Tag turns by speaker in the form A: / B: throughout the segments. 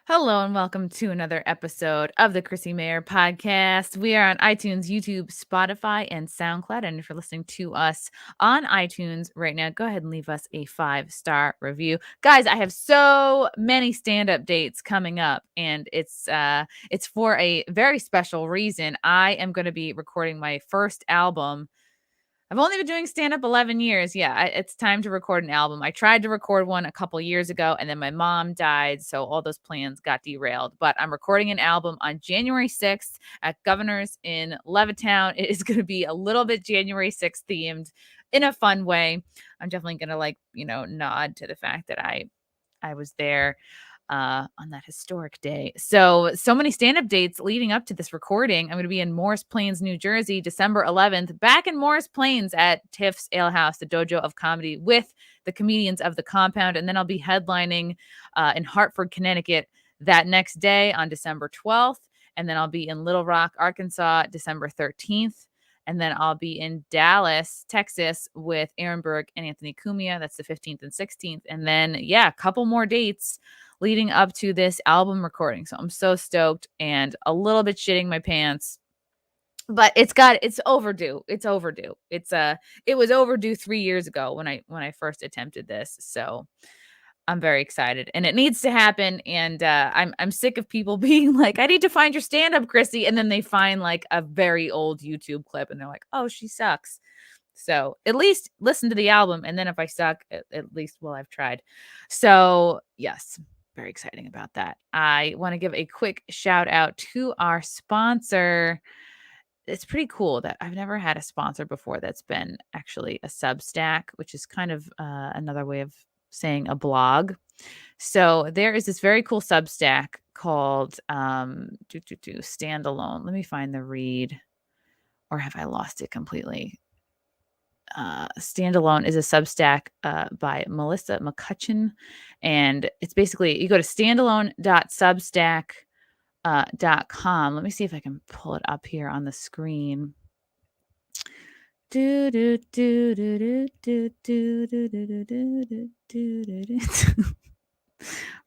A: Hello and welcome to another episode of the Chrissie Mayr podcast. We are on iTunes, YouTube, Spotify, and SoundCloud. And if you're listening to us on iTunes right now, go ahead and leave us a 5-star review. Guys, I have so many stand-up dates coming up, and it's for a very special reason. I am going to be recording my first album. I've only been doing stand-up 11 years. Yeah, it's time to record an album. I tried to record one a couple years ago, and then my mom died, so all those plans got derailed. But I'm recording an album on January 6th at Governor's in Levittown. It is going to be a little bit January 6th themed in a fun way. I'm definitely going to, nod to the fact that I was there on that historic day. So many stand-up dates leading up to this recording. I'm going to be in Morris Plains, New Jersey, December 11th, back in Morris Plains at Tiff's Ale House, the Dojo of Comedy, with the comedians of the compound. And then I'll be headlining in Hartford, Connecticut that next day on December 12th. And then I'll be in Little Rock, Arkansas, December 13th. And then I'll be in Dallas, Texas with Aaron Berg and Anthony Cumia. That's the 15th and 16th. And then, a couple more dates leading up to this album recording. So I'm so stoked and a little bit shitting my pants. But it's overdue. It's overdue. It was overdue 3 years ago when I first attempted this. So I'm very excited and it needs to happen. And I'm sick of people being like, I need to find your stand-up, Chrissy. And then they find like a very old YouTube clip and they're like, oh, she sucks. So at least listen to the album. And then if I suck, at least, well, I've tried. So yes, very exciting about that. I want to give a quick shout out to our sponsor. It's pretty cool that I've never had a sponsor before that's been actually a Substack, which is kind of another way of saying a blog. So there is this very cool Substack called Standalone. Let me find the read, or have I lost it completely? Standalone is a Substack by Melissa McCutcheon, and it's basically you go to standalone.substack.com. Let me see if I can pull it up here on the screen. We're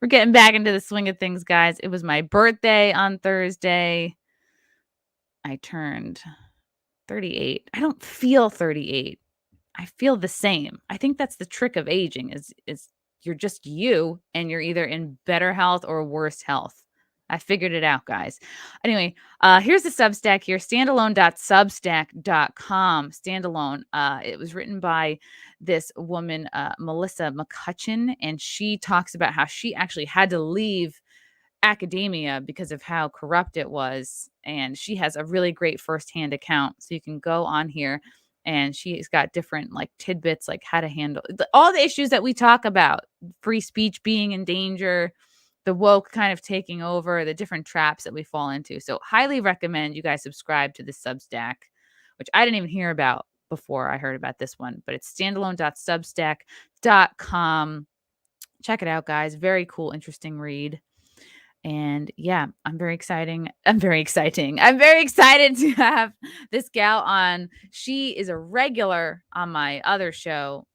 A: getting back into the swing of things, guys. It was my birthday on Thursday. I turned 38. I don't feel 38. I feel the same. I think that's the trick of aging is you're just you and you're either in better health or worse health. I figured it out, guys. Anyway, here's the Substack here, standalone.substack.com. Standalone. It was written by this woman, Melissa McCutcheon, and she talks about how she actually had to leave academia because of how corrupt it was. And she has a really great firsthand account. So you can go on here and she's got different like tidbits, like how to handle all the issues that we talk about, free speech being in danger, the woke kind of taking over, the different traps that we fall into. So highly recommend you guys subscribe to this Substack, which I didn't even hear about before I heard about this one, but it's standalone.substack.com. Check it out, guys. Very cool, interesting read. And I'm very excited to have this gal on. She is a regular on my other show,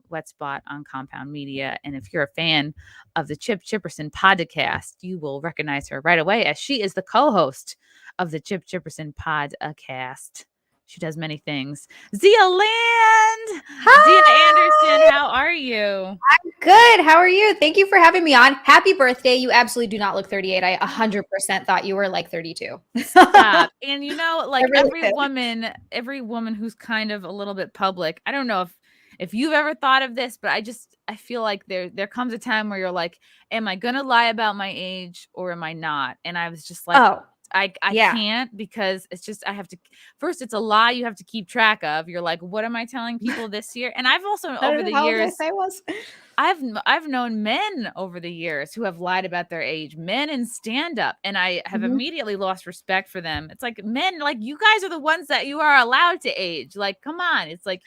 A: Wet Spot on Compound Media. And if you're a fan of the Chipperson podcast, you will recognize her right away as she is the co-host of the Chipperson podcast. She does many things. Zia Land!
B: Hi!
A: Zia Anderson, how are you?
B: I'm good. How are you? Thank you for having me on. Happy birthday. You absolutely do not look 38. I 100% thought you were like 32.
A: Stop. And like
B: really
A: every woman who's kind of a little bit public, I don't know if you've ever thought of this, but I feel like there comes a time where you're like, am I going to lie about my age or am I not? And I was just like, I can't, because it's just, I have to, first it's a lie you have to keep track of. You're like, what am I telling people this year? And I've also over the years, I've known men over the years who have lied about their age, men in stand-up, and I have immediately lost respect for them. It's like, men, like, you guys are the ones that you are allowed to age. Like, come on. It's like,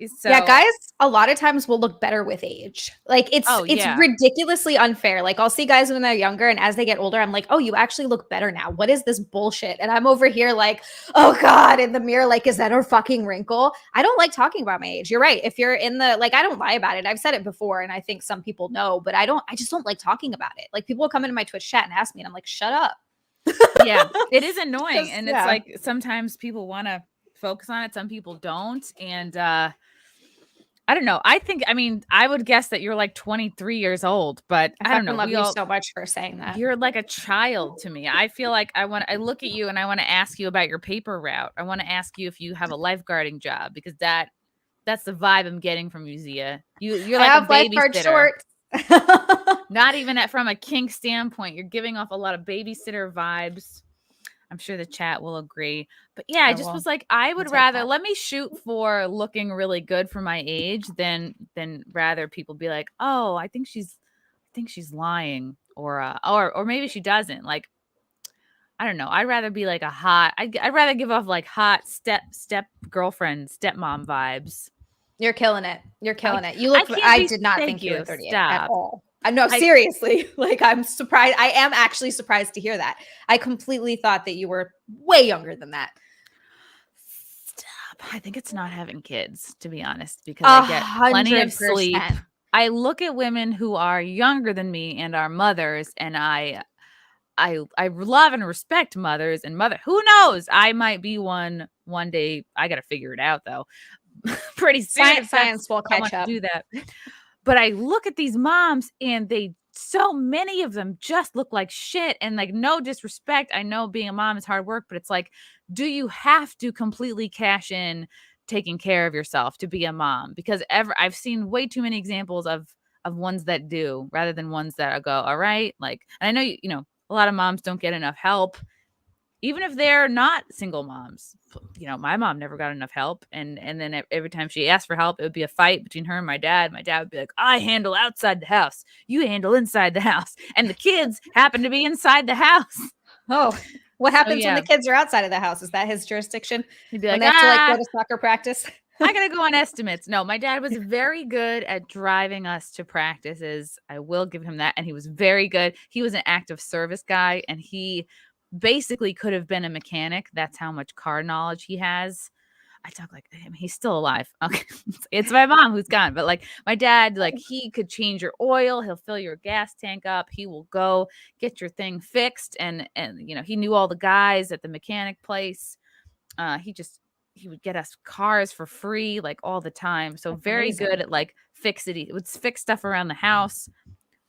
A: So
B: yeah, guys a lot of times will look better with age. Like it's ridiculously unfair. Like I'll see guys when they're younger and as they get older, I'm like, oh, you actually look better now. What is this bullshit? And I'm over here like, oh God, in the mirror, like, is that a fucking wrinkle? I don't like talking about my age. You're right. If you're in the, like, I don't lie about it. I've said it before and I think some people know, but I just don't like talking about it. Like people will come into my Twitch chat and ask me and I'm like, shut up.
A: Yeah, it is annoying. And it's like, sometimes people want to focus on it. Some people don't. And, I don't know. I would guess that you're like 23 years old, but I don't know.
B: Love you so much for saying that.
A: You're like a child to me. I feel like I look at you and I want to ask you about your paper route. I want to ask you if you have a lifeguarding job because that's the vibe I'm getting from you, Zia. You're like a babysitter. Not even from a kink standpoint. You're giving off a lot of babysitter vibes. I'm sure the chat will agree. But yeah, I just was like, I would rather let me shoot for looking really good for my age than rather people be like, oh, I think she's lying or maybe she doesn't. Like, I don't know. I'd rather be like I'd rather give off like hot step girlfriend, stepmom vibes.
B: You're killing it. You're killing it. You look, I did not think you were 38 at all. No, seriously. Like, I'm surprised. I am actually surprised to hear that. I completely thought that you were way younger than that.
A: Stop. I think it's not having kids, to be honest, because I get plenty of sleep. I look at women who are younger than me and are mothers, and I love and respect mothers and who knows? I might be one day. I got to figure it out, though. Pretty soon.
B: Science will catch up.
A: Do that. But I look at these moms and so many of them just look like shit. And like, no disrespect. I know being a mom is hard work, but it's like, do you have to completely cash in taking care of yourself to be a mom? Because I've seen way too many examples of ones that do rather than ones that go, all right. Like, and I know, you know, a lot of moms don't get enough help. Even if they're not single moms, you know, my mom never got enough help. And then every time she asked for help, it would be a fight between her and my dad. My dad would be like, I handle outside the house. You handle inside the house. And the kids happen to be inside the house.
B: Oh, what happens when the kids are outside of the house? Is that his jurisdiction?
A: He'd be like,
B: they have to like go to soccer practice.
A: I got to go on estimates. No, my dad was very good at driving us to practices. I will give him that. And he was very good. He was an active service guy and he basically could have been a mechanic. That's how much car knowledge he has. I talk like him. He's still alive. Okay. It's my mom who's gone. But like my dad, like he could change your oil. He'll fill your gas tank up. He will go get your thing fixed. And you know, he knew all the guys at the mechanic place. He would get us cars for free, like all the time. So that's very amazing. Good at like he would fix stuff around the house.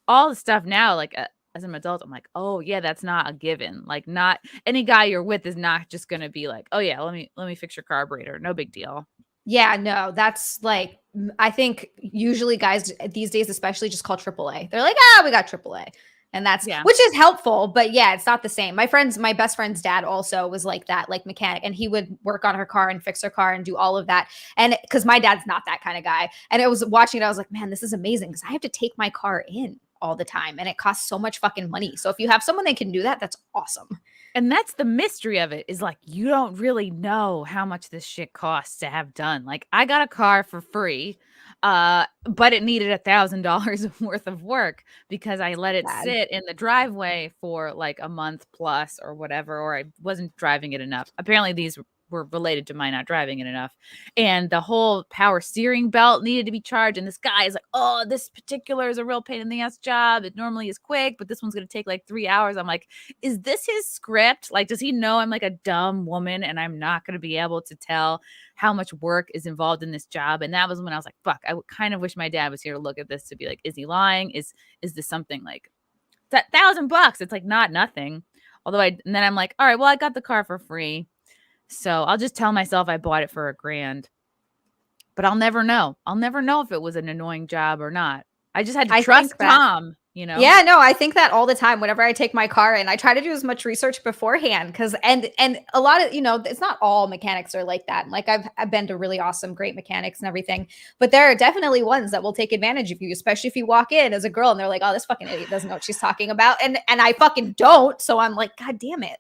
A: All the stuff now, like as an adult, I'm like, oh yeah, that's not a given. Like not any guy you're with is not just going to be like, oh yeah, let me fix your carburetor. No big deal.
B: Yeah, no, that's like, I think usually guys these days, especially just call AAA. They're like, we got AAA. And that's, which is helpful, but yeah, it's not the same. My best friend's dad also was like that, like mechanic, and he would work on her car and fix her car and do all of that. And cause my dad's not that kind of guy. And it was watching it, I was like, man, this is amazing. Cause I have to take my car in all the time and it costs so much fucking money. So if you have someone that can do that, that's awesome.
A: And that's the mystery of it, is like, you don't really know how much this shit costs to have done. Like I got a car for free, but it needed $1,000 worth of work because I let it sit in the driveway for like a month plus or whatever, or I wasn't driving it enough. Apparently these were related to my not driving it enough. And the whole power steering belt needed to be charged. And this guy is like, oh, this particular is a real pain in the ass job. It normally is quick, but this one's going to take like 3 hours. I'm like, is this his script? Like, does he know I'm like a dumb woman and I'm not going to be able to tell how much work is involved in this job? And that was when I was like, fuck, I kind of wish my dad was here to look at this to be like, is he lying? Is this something like that $1,000? It's like not nothing. Although and then I'm like, all right, well, I got the car for free. So I'll just tell myself I bought it for $1,000, but I'll never know. I'll never know if it was an annoying job or not. I just had to trust Tom, you know?
B: Yeah, no, I think that all the time. Whenever I take my car in, I try to do as much research beforehand because, and a lot of, you know, it's not all mechanics are like that. Like I've been to really awesome, great mechanics and everything, but there are definitely ones that will take advantage of you, especially if you walk in as a girl and they're like, oh, this fucking idiot doesn't know what she's talking about. And I fucking don't. So I'm like, God damn it.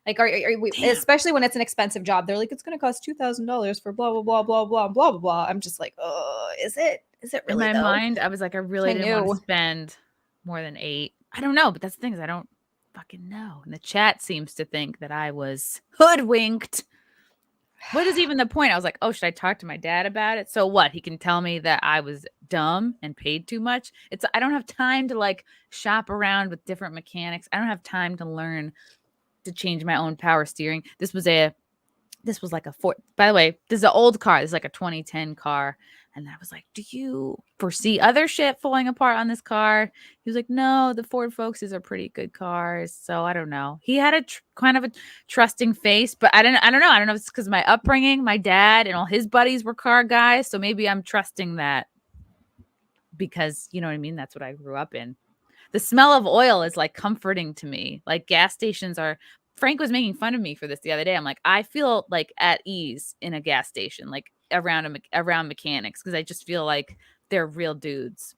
B: Like, are we, especially when it's an expensive job, they're like, it's going to cost $2,000 for blah, blah, blah, blah, blah, blah, blah, blah. I'm just like, oh, is it really
A: in my mind? I was like, I really didn't want to spend more than 8. I don't know, but that's the thing is I don't fucking know. And the chat seems to think that I was hoodwinked. What is even the point? I was like, oh, should I talk to my dad about it? So what? He can tell me that I was dumb and paid too much. I don't have time to like shop around with different mechanics. I don't have time to learn to change my own power steering. This was like a Ford. By the way, this is an old car. This is like a 2010 car. And I was like, do you foresee other shit falling apart on this car? He was like, no, the Ford Focuses are pretty good cars. So I don't know. He had a kind of a trusting face, but I don't know. I don't know if it's because my upbringing, my dad and all his buddies were car guys. So maybe I'm trusting that because, you know what I mean? That's what I grew up in. The smell of oil is like comforting to me. Like gas stations are. Frank was making fun of me for this the other day. I'm like, I feel like at ease in a gas station, like around mechanics, because I just feel like they're real dudes.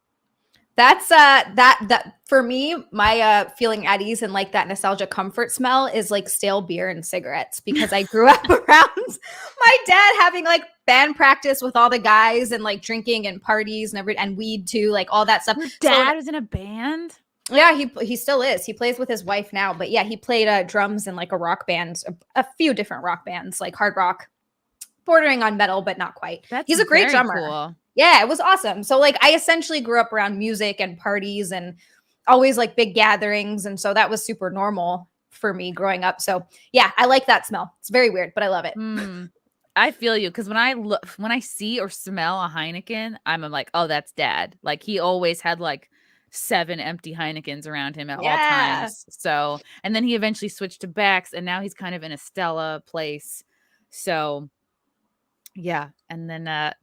B: That's that for me, my feeling at ease and like that nostalgia comfort smell is like stale beer and cigarettes, because I grew up around my dad having like band practice with all the guys and like drinking and parties and weed too, like all that stuff.
A: Your dad is in a band?
B: Yeah, he still is. He plays with his wife now, but yeah, he played drums in like a rock band, a few different rock bands, like hard rock, bordering on metal, but not quite. He's a great drummer. Cool. Yeah, it was awesome. So like I essentially grew up around music and parties and always like big gatherings, and so that was super normal for me growing up. So yeah, I like that smell. It's very weird, but I love it.
A: I feel you, because when I see or smell a Heineken, I'm like, oh, that's dad. Like he always had like 7 empty Heinekens around him at all times. So, and then he eventually switched to Beck's, and now he's kind of in a Stella place. So, yeah. And then,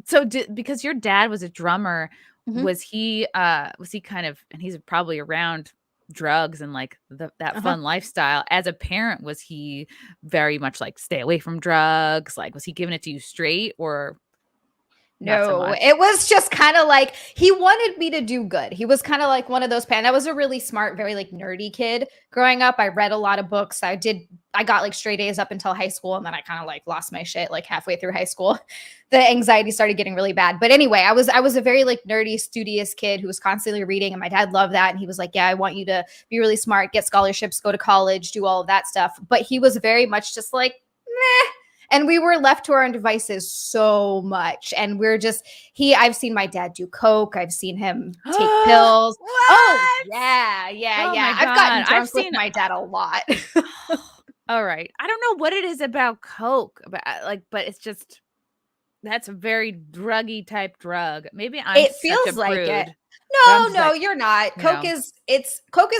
A: because your dad was a drummer, was he kind of, and he's probably around drugs and like that fun lifestyle. As a parent, was he very much like stay away from drugs? Like, was he giving it to you straight or?
B: No, it was just kind of like he wanted me to do good. He was kind of like one of those I was a really smart, very like nerdy kid growing up. I read a lot of books. I got like straight A's up until high school, and then I kind of like lost my shit like halfway through high school. The anxiety started getting really bad. But anyway, I was a very like nerdy, studious kid who was constantly reading, and my dad loved that. And he was like, yeah, I want you to be really smart, get scholarships, go to college, do all of that stuff. But he was very much just like, meh. And we were left to our own devices so much. And we're just, I've seen my dad do coke. I've seen him take pills. Oh, yeah. I've gotten drunk with my dad a lot.
A: All right. I don't know what it is about coke, but it's just, that's a very druggy type drug. Maybe
B: it feels like it. No, you're not. Coke is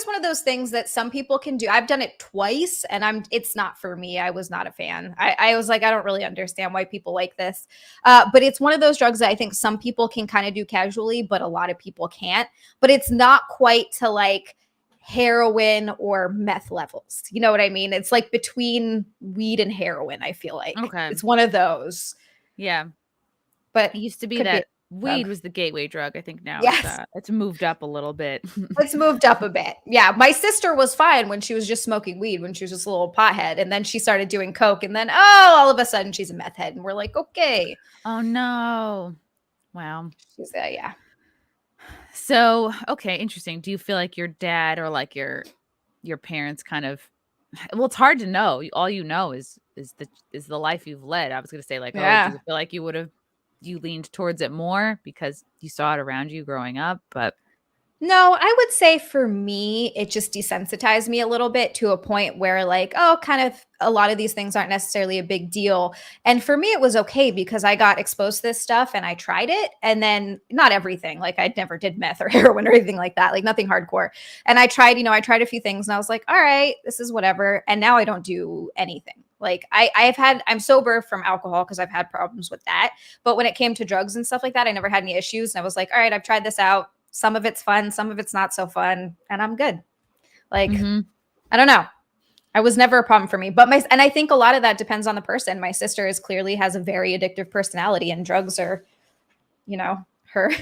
B: one of those things that some people can do. I've done it twice, and it's not for me. I was not a fan. I was like, I don't really understand why people like this. But it's one of those drugs that I think some people can kind of do casually, but a lot of people can't. But it's not quite to like heroin or meth levels. You know what I mean? It's like between weed and heroin, I feel like.
A: Okay.
B: It's one of those.
A: Yeah.
B: But
A: it used to be that weed was the gateway drug. I think now it's moved up a little bit.
B: It's moved up a bit. Yeah. My sister was fine when she was just smoking weed, when she was just a little pothead. And then she started doing coke. And then, all of a sudden she's a meth head. And we're like, okay.
A: Oh, no. Wow.
B: She's yeah.
A: So, okay. Interesting. Do you feel like your dad or like your parents kind of, well, it's hard to know. All you know is the life you've led. I was going to say like, do you feel like you leaned towards it more because you saw it around you growing up? But
B: no, I would say for me, it just desensitized me a little bit to a point where like, kind of a lot of these things aren't necessarily a big deal. And for me, it was okay because I got exposed to this stuff and I tried it. And then not everything, like I never did meth or heroin or anything like that, like nothing hardcore. And I tried a few things and I was like, all right, this is whatever. And now I don't do anything. Like I'm sober from alcohol because I've had problems with that. But when it came to drugs and stuff like that, I never had any issues. And I was like, all right, I've tried this out. Some of it's fun, some of it's not so fun, and I'm good. Like, I don't know. I was never a problem for me. And I think a lot of that depends on the person. My sister clearly has a very addictive personality, and drugs are, her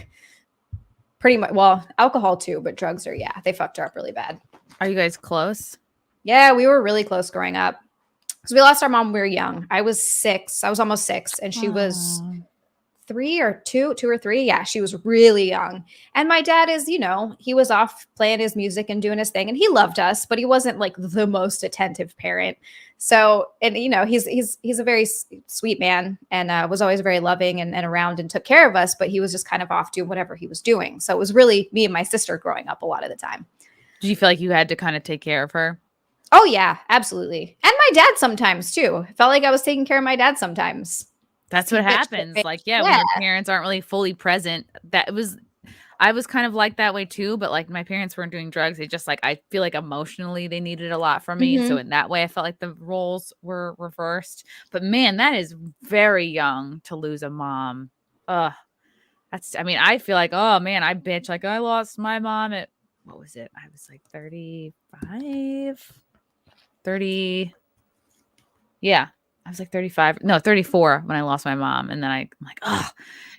B: pretty much, well, alcohol too, but drugs are, they fucked her up really bad.
A: Are you guys close?
B: Yeah, we were really close growing up. because we lost our mom when we were young. I was 6. I was almost 6, and she was 3 or 2 or 3. Yeah, she was really young. And my dad is, he was off playing his music and doing his thing, and he loved us, but he wasn't like the most attentive parent. So, and he's a very sweet man, and was always very loving and around and took care of us, but he was just kind of off doing whatever he was doing. So it was really me and my sister growing up a lot of the time.
A: Did you feel like you had to kind of take care of her?
B: Oh yeah, absolutely. And my dad sometimes too. I felt like I was taking care of my dad sometimes.
A: That's what happens. Like, when your parents aren't really fully present, I was kind of like that way too, but like my parents weren't doing drugs. They just like, I feel like emotionally they needed a lot from me. Mm-hmm. So in that way, I felt like the roles were reversed. But man, that is very young to lose a mom. I feel like, oh man, I bitch. Like, I lost my mom at, what was it? I was like 35, 30. Yeah. I was like 34 when I lost my mom. And then I'm like, oh,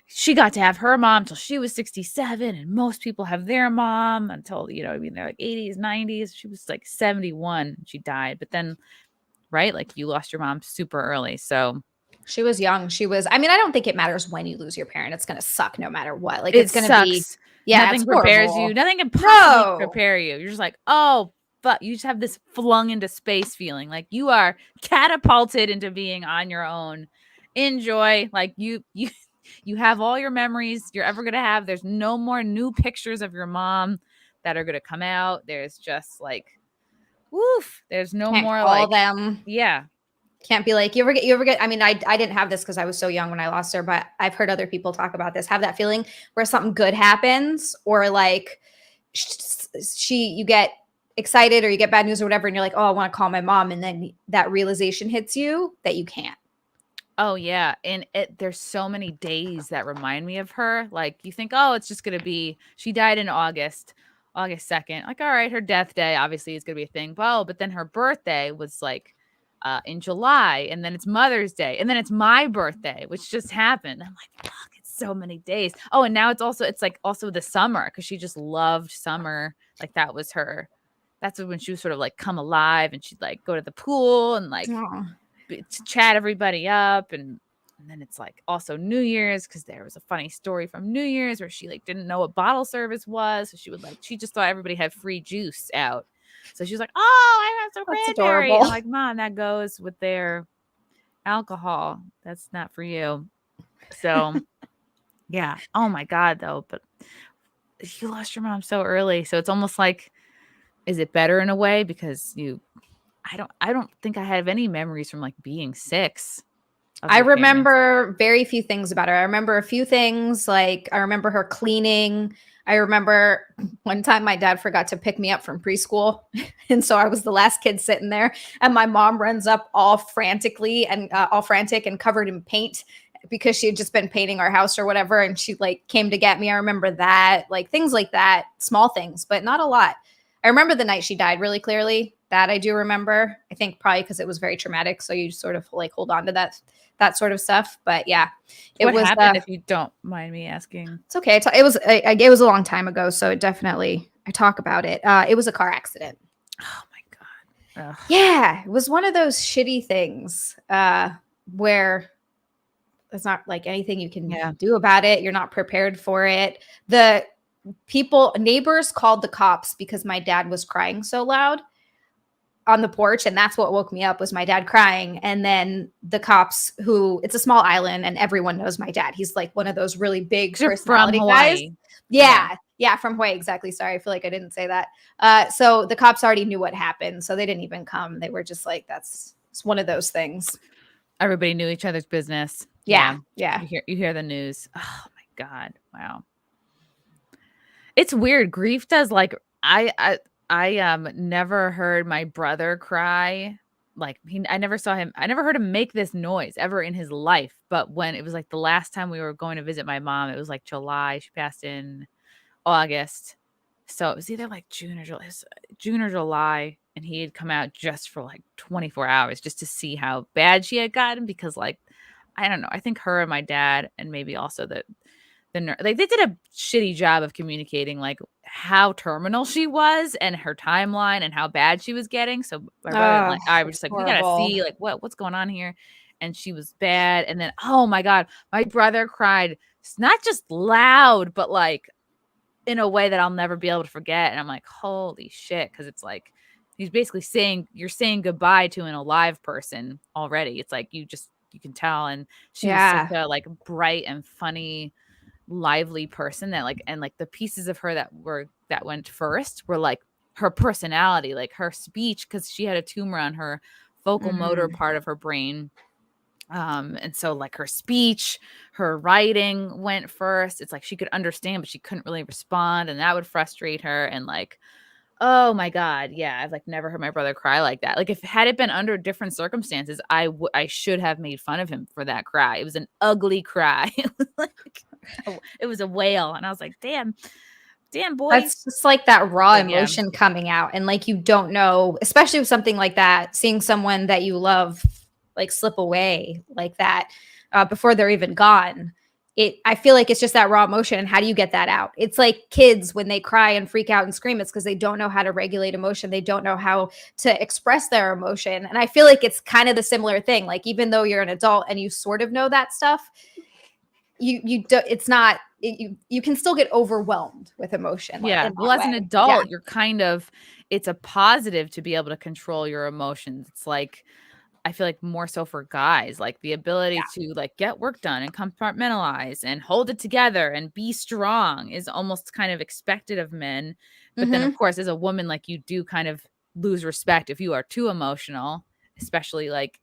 A: she got to have her mom till she was 67. And most people have their mom until, they're like 80s, 90s. She was like 71. She died. But then, right? Like you lost your mom super early. So
B: she was young. I don't think it matters when you lose your parent. It's going to suck no matter what. Like it's going to be,
A: nothing prepares you. Nothing can possibly prepare you. You're just like, oh, but you just have this flung into space feeling, like you are catapulted into being on your own. Enjoy. Like you have all your memories you're ever going to have. There's no more new pictures of your mom that are going to come out. There's just like, woof. There's no
B: Can't
A: more
B: call
A: like
B: them.
A: Yeah.
B: Can't be like, you ever get, I mean, I didn't have this because I was so young when I lost her, but I've heard other people talk about this, have that feeling where something good happens, or like you get excited or you get bad news or whatever, and you're like, oh, I want to call my mom, and then that realization hits you that you can't.
A: Oh yeah, and there's so many days that remind me of her. Like you think, oh, it's just gonna be, she died in August 2nd. Like, all right, her death day obviously is gonna be a thing. Well, but then her birthday was like in July, and then it's Mother's Day, and then it's my birthday, which just happened. I'm like, fuck, it's so many days. Oh, and now it's like also the summer, because she just loved summer. Like that was her. That's when she was sort of like come alive, and she'd like go to the pool and like to chat everybody up. And then it's like also New Year's, because there was a funny story from New Year's where she like didn't know what bottle service was. So she just thought everybody had free juice out. So she was like, oh, I have some cranberry. And I'm like, Mom, that goes with their alcohol. That's not for you. So yeah. Oh my God, though. But you lost your mom so early. So it's almost like, is it better in a way? Because I don't think I have any memories from like being 6.
B: I remember very few things about her. I remember a few things, like I remember her cleaning. I remember one time my dad forgot to pick me up from preschool. And so I was the last kid sitting there, and my mom runs up all frantic and covered in paint because she had just been painting our house or whatever. And she like came to get me. I remember that, like things like that, small things, but not a lot. I remember the night she died really clearly. That I do remember. I think probably because it was very traumatic. So you sort of like hold on to that sort of stuff. But yeah,
A: what happened, if you don't mind me asking?
B: It's okay. It was a long time ago. So it definitely, I talk about it. It was a car accident.
A: Oh my God. Ugh.
B: Yeah. It was one of those shitty things where there's not like anything you can do about it. You're not prepared for it. The neighbors called the cops because my dad was crying so loud on the porch, and that's what woke me up, was my dad crying. And then the cops, it's a small island and everyone knows my dad. He's like one of those really big personality guys. Yeah, from Hawaii, exactly. Sorry, I feel like I didn't say that. So the cops already knew what happened, so they didn't even come. They were just like, it's one of those things.
A: Everybody knew each other's business.
B: Yeah.
A: You hear the news. Oh my God. Wow. It's weird. Grief does, like, I never heard my brother cry. Like I never heard him make this noise ever in his life. But when it was like the last time we were going to visit my mom, it was like July. She passed in August. So it was either like June or July. And he had come out just for like 24 hours just to see how bad she had gotten, because like, I don't know. I think her and my dad, and maybe also the nurse, like they did a shitty job of communicating like how terminal she was and her timeline and how bad she was getting. So my brother and I were just like, horrible. We gotta see like what's going on here. And she was bad. And then, oh my God, my brother cried. It's not just loud, but like in a way that I'll never be able to forget. And I'm like, holy shit. Cause it's like, he's basically saying, you're saying goodbye to an alive person already. It's like, you can tell. And she was such a like bright and funny, lively person that like, and like the pieces of her that went first were like her personality, like her speech, cause she had a tumor on her vocal motor part of her brain. And so like her speech, her writing went first. It's like she could understand, but she couldn't really respond. And that would frustrate her. And like, oh my God. Yeah. I've like never heard my brother cry like that. Like had it been under different circumstances, I should have made fun of him for that cry. It was an ugly cry. It was like, it was a wail. And I was like, damn boy.
B: That's just like that raw emotion coming out. And like, you don't know, especially with something like that, seeing someone that you love like slip away like that before they're even gone. I feel like it's just that raw emotion. And how do you get that out? It's like kids when they cry and freak out and scream, it's because they don't know how to regulate emotion. They don't know how to express their emotion. And I feel like it's kind of the similar thing. Like, even though you're an adult and you sort of know that stuff, you can still get overwhelmed with emotion.
A: Like, well, as an adult, you're kind of, it's a positive to be able to control your emotions. It's like, I feel like more so for guys, like the ability to like get work done and compartmentalize and hold it together and be strong is almost kind of expected of men. But then of course, as a woman, like you do kind of lose respect if you are too emotional, especially like,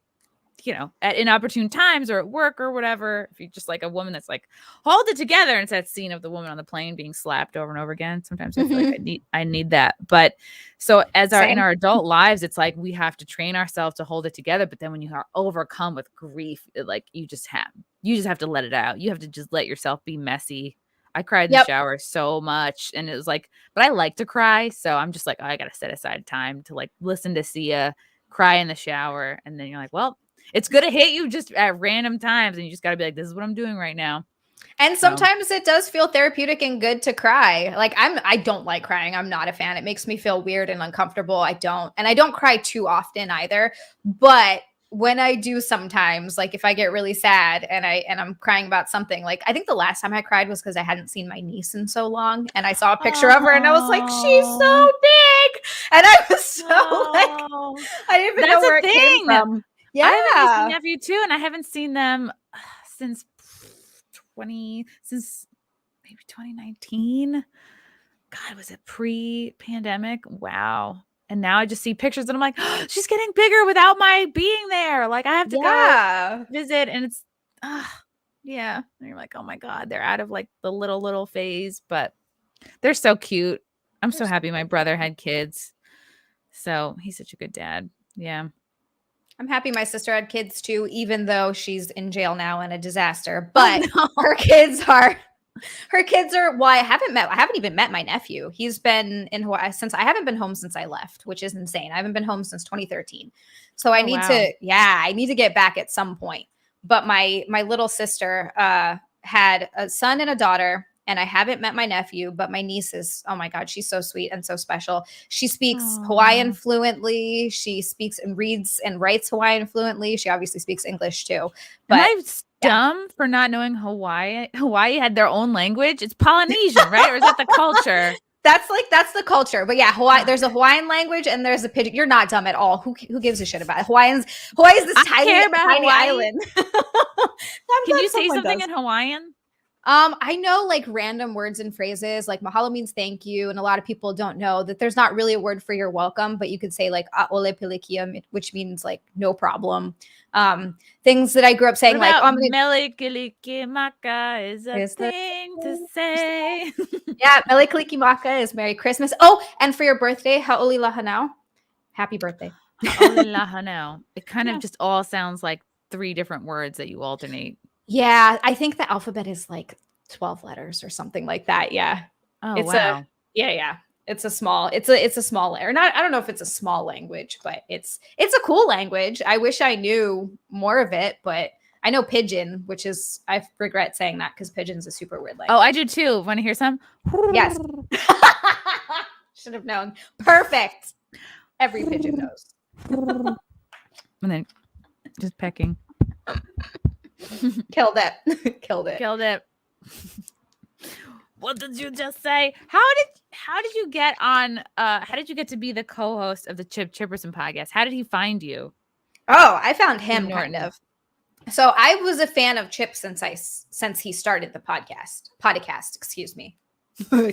A: you know, at inopportune times or at work or whatever. If you're just like a woman that's like, hold it together. And it's that scene of the woman on the plane being slapped over and over again. Sometimes I feel like I need that. But so as in our adult lives, it's like we have to train ourselves to hold it together. But then when you are overcome with grief, like you just have to let it out. You have to just let yourself be messy. I cried in the shower so much. And it was like, but I like to cry. So I'm just like, oh, I got to set aside time to like listen to Sia cry in the shower. And then you're like, well, it's going to hit you just at random times. And you just got to be like, this is what I'm doing right now.
B: And sometimes it does feel therapeutic and good to cry. Like I don't like crying. I'm not a fan. It makes me feel weird and uncomfortable. And I don't cry too often either. But when I do sometimes, like if I get really sad and I'm crying about something, like I think the last time I cried was because I hadn't seen my niece in so long. And I saw a picture of her and I was like, she's so big. And I was so like, I didn't even know where it came from.
A: Yeah. I have a niece and nephew too, and I haven't seen them since maybe 2019. God, was it pre-pandemic? Wow. And now I just see pictures and I'm like, oh, she's getting bigger without my being there. Like I have to go visit, and it's and you're like, oh my God, they're out of like the little phase, but they're so cute. I'm so happy my brother had kids. So he's such a good dad. Yeah.
B: I'm happy my sister had kids too, even though she's in jail now and a disaster. But her kids are, well, I haven't even met my nephew. He's been in Hawaii I haven't been home since I left, which is insane. I haven't been home since 2013. So I need to get back at some point. But my little sister had a son and a daughter. And I haven't met my nephew, but my niece is, oh my God, she's so sweet and so special. She speaks Hawaiian fluently. She speaks and reads and writes Hawaiian fluently. She obviously speaks English too. But
A: I'm dumb for not knowing Hawaii. Hawaii had their own language. It's Polynesian, right? Or is that the culture?
B: That's the culture. But yeah, Hawaii, there's a Hawaiian language and there's a Pidgin. You're not dumb at all. Who gives a shit about it? Hawaii is this tiny island.
A: Can you say something in Hawaiian?
B: I know like random words and phrases, like mahalo means thank you. And a lot of people don't know that there's not really a word for you're welcome, but you could say like a'ole pilikia, which means like no problem. Things that I grew up saying, like
A: Melikilikimaka is a thing to say.
B: Yeah, Melikilikimaka is Merry Christmas. Oh, and for your birthday, ha'oli lahanau. Happy birthday.
A: Ha'oli lahanau. It kind of just all sounds like 3 different words that you alternate.
B: Yeah, I think the alphabet is like 12 letters or something like that. Yeah.
A: Oh, wow.
B: It's a small letter. I don't know if it's a small language, but it's a cool language. I wish I knew more of it, but I know Pidgin, which is, I regret saying that because Pidgin's a super weird language.
A: Oh, I do too. Want to hear some?
B: Yes. should have known. Perfect. Every pigeon knows.
A: And then just pecking.
B: Killed it.
A: What did you just say? How did you get on how did you get to be the co-host of the Chipperson podcast? How did he find you?
B: Oh, I found him kind of. So I was a fan of Chip since he started the podcast, excuse me.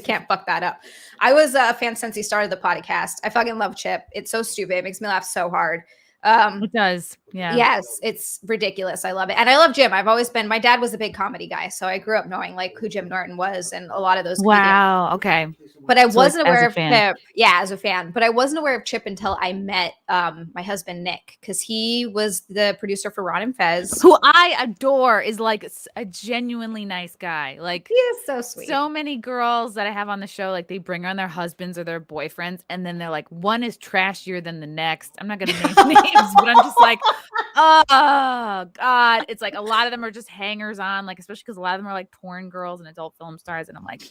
B: Can't fuck that up. I was a fan since he started the podcast. I fucking love Chip. It's so stupid. It makes me laugh so hard.
A: It does. Yeah.
B: Yes, it's ridiculous. I love it. And I love Jim. My dad was a big comedy guy. So I grew up knowing like who Jim Norton was and a lot of those.
A: Wow. Okay.
B: But I wasn't aware of Chip. Yeah, as a fan. But I wasn't aware of Chip until I met my husband, Nick, because he was the producer for Ron and Fez.
A: Who I adore, is like a genuinely nice guy. Like,
B: he is so sweet.
A: So many girls that I have on the show, like they bring on their husbands or their boyfriends, and then they're like, one is trashier than the next. I'm not going to name names, but I'm just like, oh, God. It's like a lot of them are just hangers on, like, especially because a lot of them are like porn girls and adult film stars. And I'm like,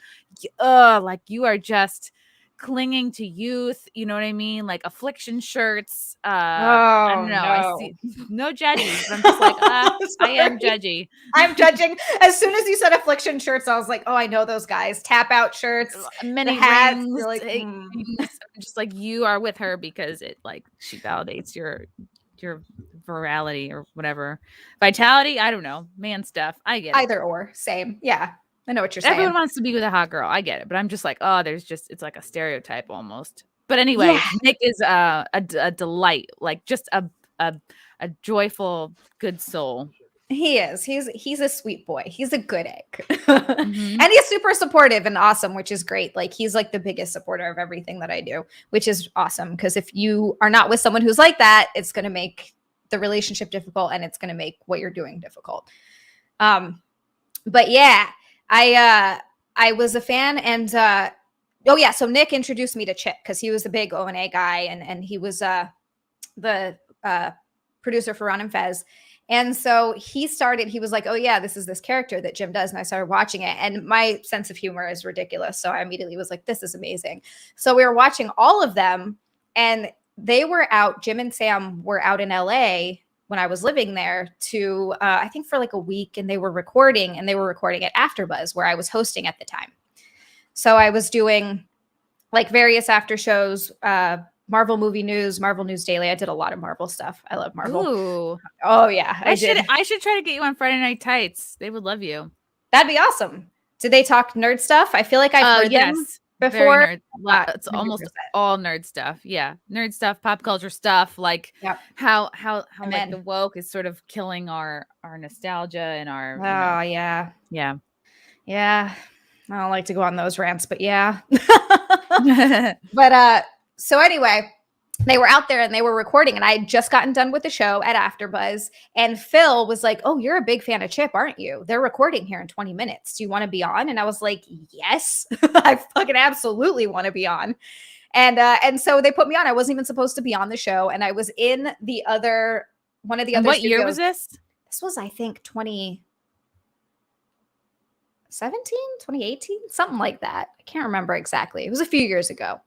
A: like you are just clinging to youth, you know what I mean? Like affliction shirts. I don't know.
B: No.
A: I see no judgy, but I'm just like, I am judgy.
B: I'm judging. As soon as you said affliction shirts, I was like, oh, I know those guys. Tap out shirts,
A: many
B: hats.
A: Rings,
B: like,
A: I'm just like, you are with her because it like she validates your virality or whatever. Vitality, I don't know. Man stuff. I get it.
B: Either or. Same. Yeah. I know what you're saying.
A: Everyone wants to be with a hot girl. I get it. But I'm just like, oh, it's like a stereotype almost. But anyway, yeah. Nick is a delight, like just a joyful, good soul.
B: He is. He's a sweet boy. He's a good egg. And he's super supportive and awesome, which is great. Like he's like the biggest supporter of everything that I do, which is awesome. Because if you are not with someone who's like that, it's going to make the relationship difficult and it's going to make what you're doing difficult. But yeah. I was a fan and so Nick introduced me to Chip because he was a big O&A guy and he was the producer for Ron and Fez. And so he was like, oh yeah, this is this character that Jim does. And I started watching it and my sense of humor is ridiculous. So I immediately was like, this is amazing. So we were watching all of them and they were out, Jim and Sam were out in LA when I was living there to, I think for like a week, and they were recording at AfterBuzz where I was hosting at the time. So I was doing like various after shows, Marvel Movie News, Marvel News Daily. I did a lot of Marvel stuff. I love Marvel.
A: Ooh.
B: Oh yeah.
A: I should try to get you on Friday Night Tights. They would love you.
B: That'd be awesome. Did they talk nerd stuff? I feel like I've heard them before.
A: It's almost all nerd stuff. Yeah. Nerd stuff, pop culture stuff, like how like the woke is sort of killing our nostalgia and our
B: yeah. I don't like to go on those rants, but yeah. But so anyway, they were out there and they were recording and I had just gotten done with the show at AfterBuzz and Phil was like, oh, you're a big fan of Chip, aren't you? They're recording here in 20 minutes. Do you want to be on? And I was like, yes, I fucking absolutely want to be on. And so they put me on. I wasn't even supposed to be on the show. And I was in one of the other
A: What
B: studios.
A: year was this?
B: This was, I think, 2017, 2018, something like that. I can't remember exactly. It was a few years ago.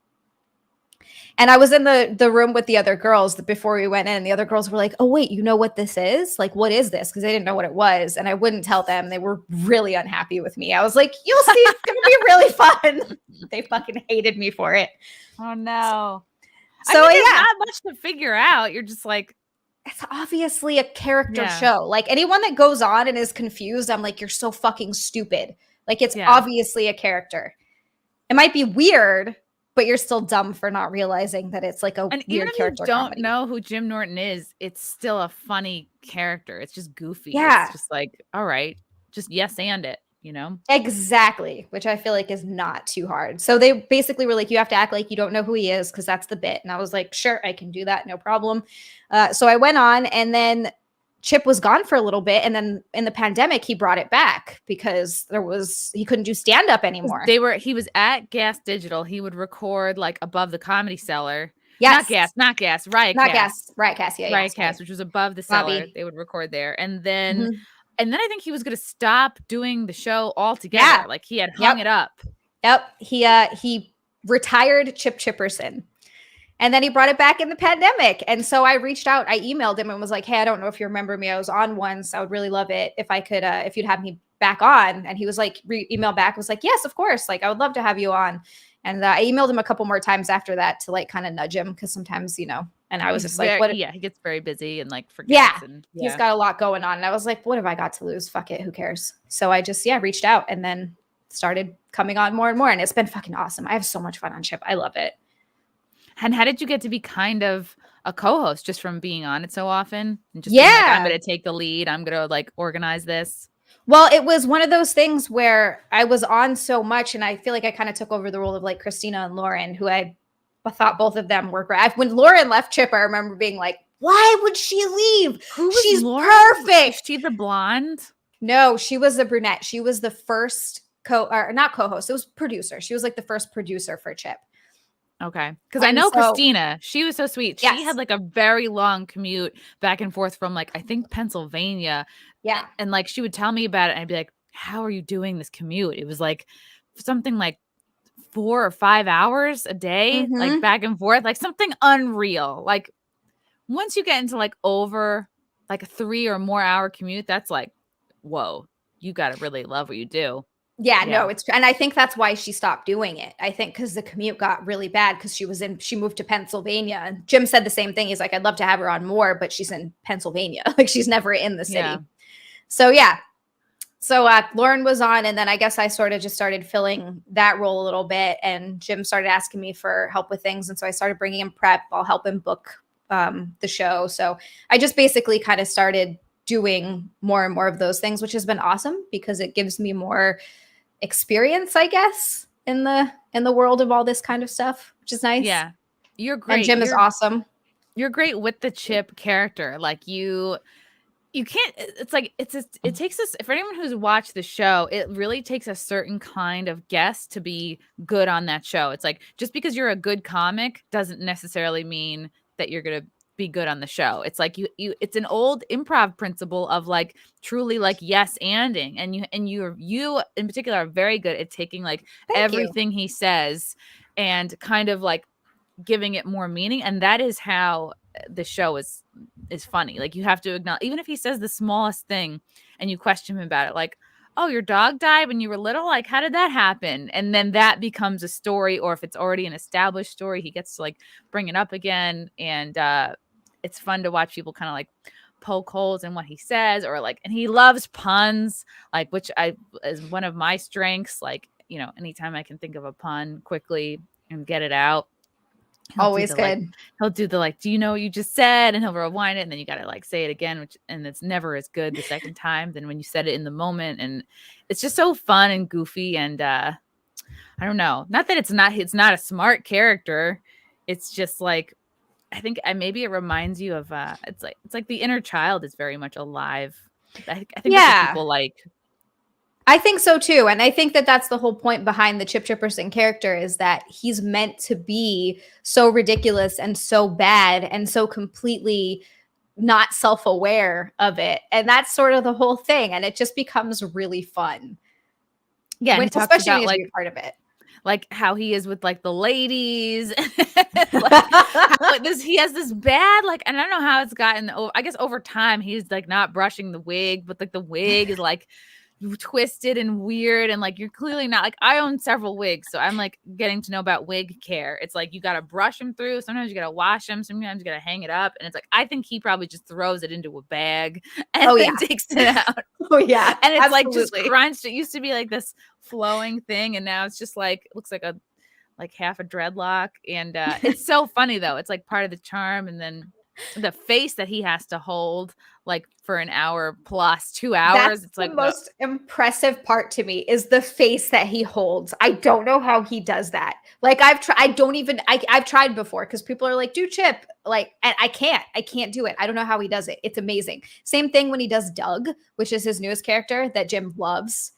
B: And I was in the room with the other girls before we went in. The other girls were like, oh, wait, you know what this is? Like, what is this? Because they didn't know what it was. And I wouldn't tell them. They were really unhappy with me. I was like, you'll see, it's going to be really fun. They fucking hated me for it.
A: Oh, no.
B: So,
A: I mean, there's not much to figure out. You're just like.
B: It's obviously a character show. Like, anyone that goes on and is confused, I'm like, you're so fucking stupid. Like, it's obviously a character. It might be weird, but you're still dumb for not realizing that it's like a weird character.
A: And even if you don't know who Jim Norton is, it's still a funny character. It's just goofy.
B: Yeah.
A: It's just like, all right, just yes and it, you know?
B: Exactly, which I feel like is not too hard. So they basically were like, you have to act like you don't know who he is because that's the bit. And I was like, sure, I can do that. No problem. So I went on and then Chip was gone for a little bit. And then in the pandemic, he brought it back because he couldn't do stand-up anymore.
A: He was at Gas Digital. He would record like above the Comedy Cellar.
B: Yes.
A: Not Gas, Riotcast.
B: Not Gas, Riotcast, yeah.
A: Riotcast, which was above the cellar. They would record there. And then I think he was going to stop doing the show altogether.
B: Yeah.
A: Like he had hung it up.
B: Yep. He retired Chip Chipperson. And then he brought it back in the pandemic. And so I reached out, I emailed him and was like, hey, I don't know if you remember me. I was on once. I would really love it if I could, if you'd have me back on. And he was like, email back, was like, yes, of course. Like, I would love to have you on. And I emailed him a couple more times after that to like kind of nudge him. Cause sometimes, you know, and I was just like, what?
A: Yeah, he gets very busy and like forgets.
B: He's got a lot going on. And I was like, what have I got to lose? Fuck it. Who cares? So I just, reached out and then started coming on more and more. And it's been fucking awesome. I have so much fun on Chip. I love it.
A: And how did you get to be kind of a co-host just from being on it so often? And just being like, I'm going to take the lead. I'm going to like organize this.
B: Well, it was one of those things where I was on so much and I feel like I kind of took over the role of like Krystyna and Lauren, who I thought both of them were great. When Lauren left Chip, I remember being like, why would she leave? She's Lauren? Perfect.
A: Is she the blonde?
B: No, she was the brunette. She was the first not co-host. It was producer. She was like the first producer for Chip.
A: Okay. Because I know Krystyna, she was so sweet. Yes. She had like a very long commute back and forth from like, I think Pennsylvania.
B: Yeah.
A: And like, she would tell me about it and I'd be like, how are you doing this commute? It was like something like 4 or 5 hours a day, like back and forth, like something unreal. Like once you get into like over like a 3 or more hour commute, that's like, whoa, you got to really love what you do.
B: Yeah, no, it's true. And I think that's why she stopped doing it. I think because the commute got really bad because she moved to Pennsylvania. And Jim said the same thing. He's like, I'd love to have her on more, but she's in Pennsylvania. Like she's never in the city. Yeah. So Lauren was on, and then I guess I sort of just started filling that role a little bit. And Jim started asking me for help with things. And so I started bringing him prep. I'll help him book the show. So I just basically kind of started doing more and more of those things, which has been awesome because it gives me more experience, I guess, in the world of all this kind of stuff, which is nice.
A: Yeah, you're great.
B: And Jim is awesome.
A: You're great with the Chip character. Like you can't. It's like it takes us. For anyone who's watched the show, it really takes a certain kind of guest to be good on that show. It's like just because you're a good comic doesn't necessarily mean that you're gonna be good on the show. It's like you it's an old improv principle of like truly like yes anding, and you in particular are very good at taking like everything he says and kind of like giving it more meaning, and that is how the show is funny. Like you have to acknowledge, even if he says the smallest thing and you question him about it, like, oh, your dog died when you were little, like how did that happen? And then that becomes a story, or if it's already an established story, he gets to like bring it up again. And it's fun to watch people kind of like poke holes in what he says, or like, and he loves puns, like, which is one of my strengths. Like, you know, anytime I can think of a pun quickly and get it out.
B: Always good.
A: He'll do the like, do you know what you just said? And he'll rewind it, and then you got to like say it again, and it's never as good the second time than when you said it in the moment. And it's just so fun and goofy. And I don't know, not that it's not a smart character. It's just like, I think maybe it reminds you of it's like the inner child is very much alive. I think that's what people like.
B: I think so too. And I think that that's the whole point behind the Chip Chipperson character, is that he's meant to be so ridiculous and so bad and so completely not self-aware of it. And that's sort of the whole thing. And it just becomes really fun.
A: Yeah.
B: Especially when he's like part of it.
A: Like how he is with like the ladies, like he has this bad, like, and I don't know how it's gotten. I guess over time he's like not brushing the wig, but like the wig is like twisted and weird, and like you're clearly not, like, I own several wigs, so I'm like getting to know about wig care. It's like you got to brush them through, sometimes you got to wash them, sometimes you got to hang it up, and it's like I think he probably just throws it into a bag and then takes it out.
B: Oh yeah,
A: and it's like just crunched. It used to be like this flowing thing, and now it's just like looks like half a dreadlock. And it's so funny though. It's like part of the charm. And then the face that he has to hold like for an hour plus 2 hours. It's like
B: the most impressive part to me is the face that he holds. I don't know how he does that. Like I've tried before, because people are like, do Chip, like, and I can't do it. I don't know how he does it. It's amazing. Same thing when he does Doug, which is his newest character that Jim loves.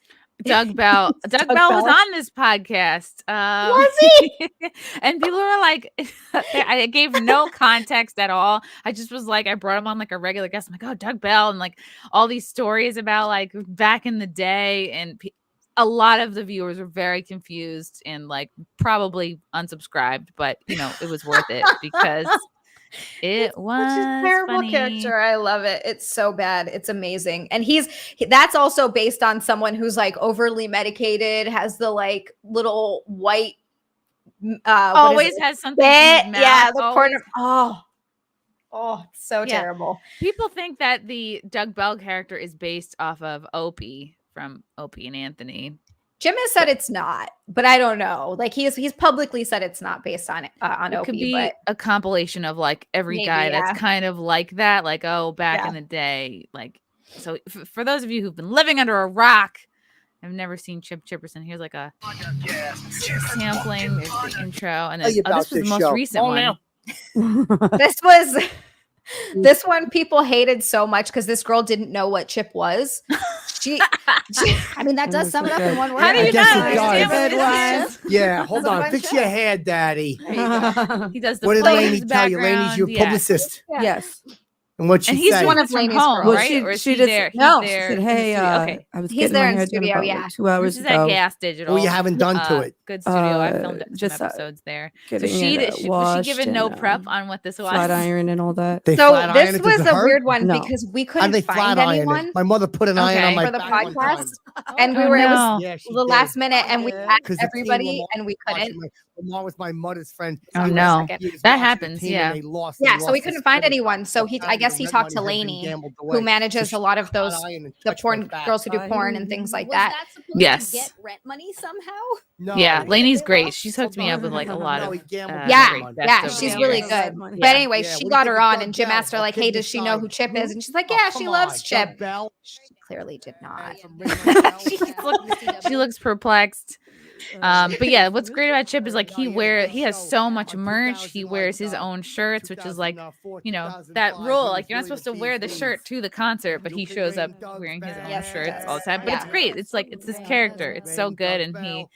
A: Doug Bell. Doug Bell was on this podcast.
B: Was he?
A: And people were like, I gave no context at all. I just was like, I brought him on like a regular guest. I'm like, oh, Doug Bell, and like all these stories about like back in the day. And a lot of the viewers were very confused and like probably unsubscribed, but you know, it was worth it because it was such a terrible funny
B: character. I love it. It's so bad. It's amazing. And that's also based on someone who's like overly medicated, has the like little white
A: always has something in his mouth.
B: Yeah, the corner. Oh, so terrible.
A: People think that the Doug Bell character is based off of Opie from Opie and Anthony.
B: Jim has said it's not, but I don't know. Like he's publicly said it's not based on Opie.
A: It could be a compilation of like every guy that's kind of like that. Like, back in the day. Like, so for those of you who've been living under a rock, I've never seen Chipperson. Here's like a sampling. There's the intro, and then this was the most recent one.
B: This one people hated so much because this girl didn't know what Chip was. I mean, that does sum it up in one word.
A: How do you know?
C: Yeah, hold on. Fix your hair, Daddy.
A: He does the
C: what did Lainey tell you? Lainey's your publicist.
D: Yes.
C: And what she
A: and he's
C: say?
A: one of Lainey's girls, right? Or is she there?
D: No, she said, "Hey, I was
B: he's there in studio.
D: Yeah, 2 hours
A: ago.
D: This is
A: at Gas Digital.
C: Oh, you haven't done to it.
A: Good studio. I filmed some episodes there. So was she given no prep on what this was?
D: Flat iron and all that.
B: So this was a weird one because we couldn't find anyone.
C: My mother put an iron on my
B: for the podcast, and we were it was the last minute, and we asked everybody, and we couldn't.
C: Along with my mother's friend.
A: Oh no, that happens. Yeah,
B: so we couldn't find anyone. So I guess he talked to Lainey, who manages a lot of those the porn girls who do porn and things like that.
E: Yes. Get rent money somehow.
A: No, yeah, Lainey's great. She's hooked me up with like a lot of
B: she's really good. But anyway, she got her on, and Jim asked her like, "Hey, does she know who Chip is?" And she's like, "Yeah, she loves Chip." She clearly did not.
A: She looks perplexed. But yeah, what's great about Chip is like he has so much merch. He wears his own shirts, which is like, you know, that rule. Like you're not supposed to wear the shirt to the concert, but he shows up wearing his own shirts all the time. But it's great. It's like it's this character. It's so good, and he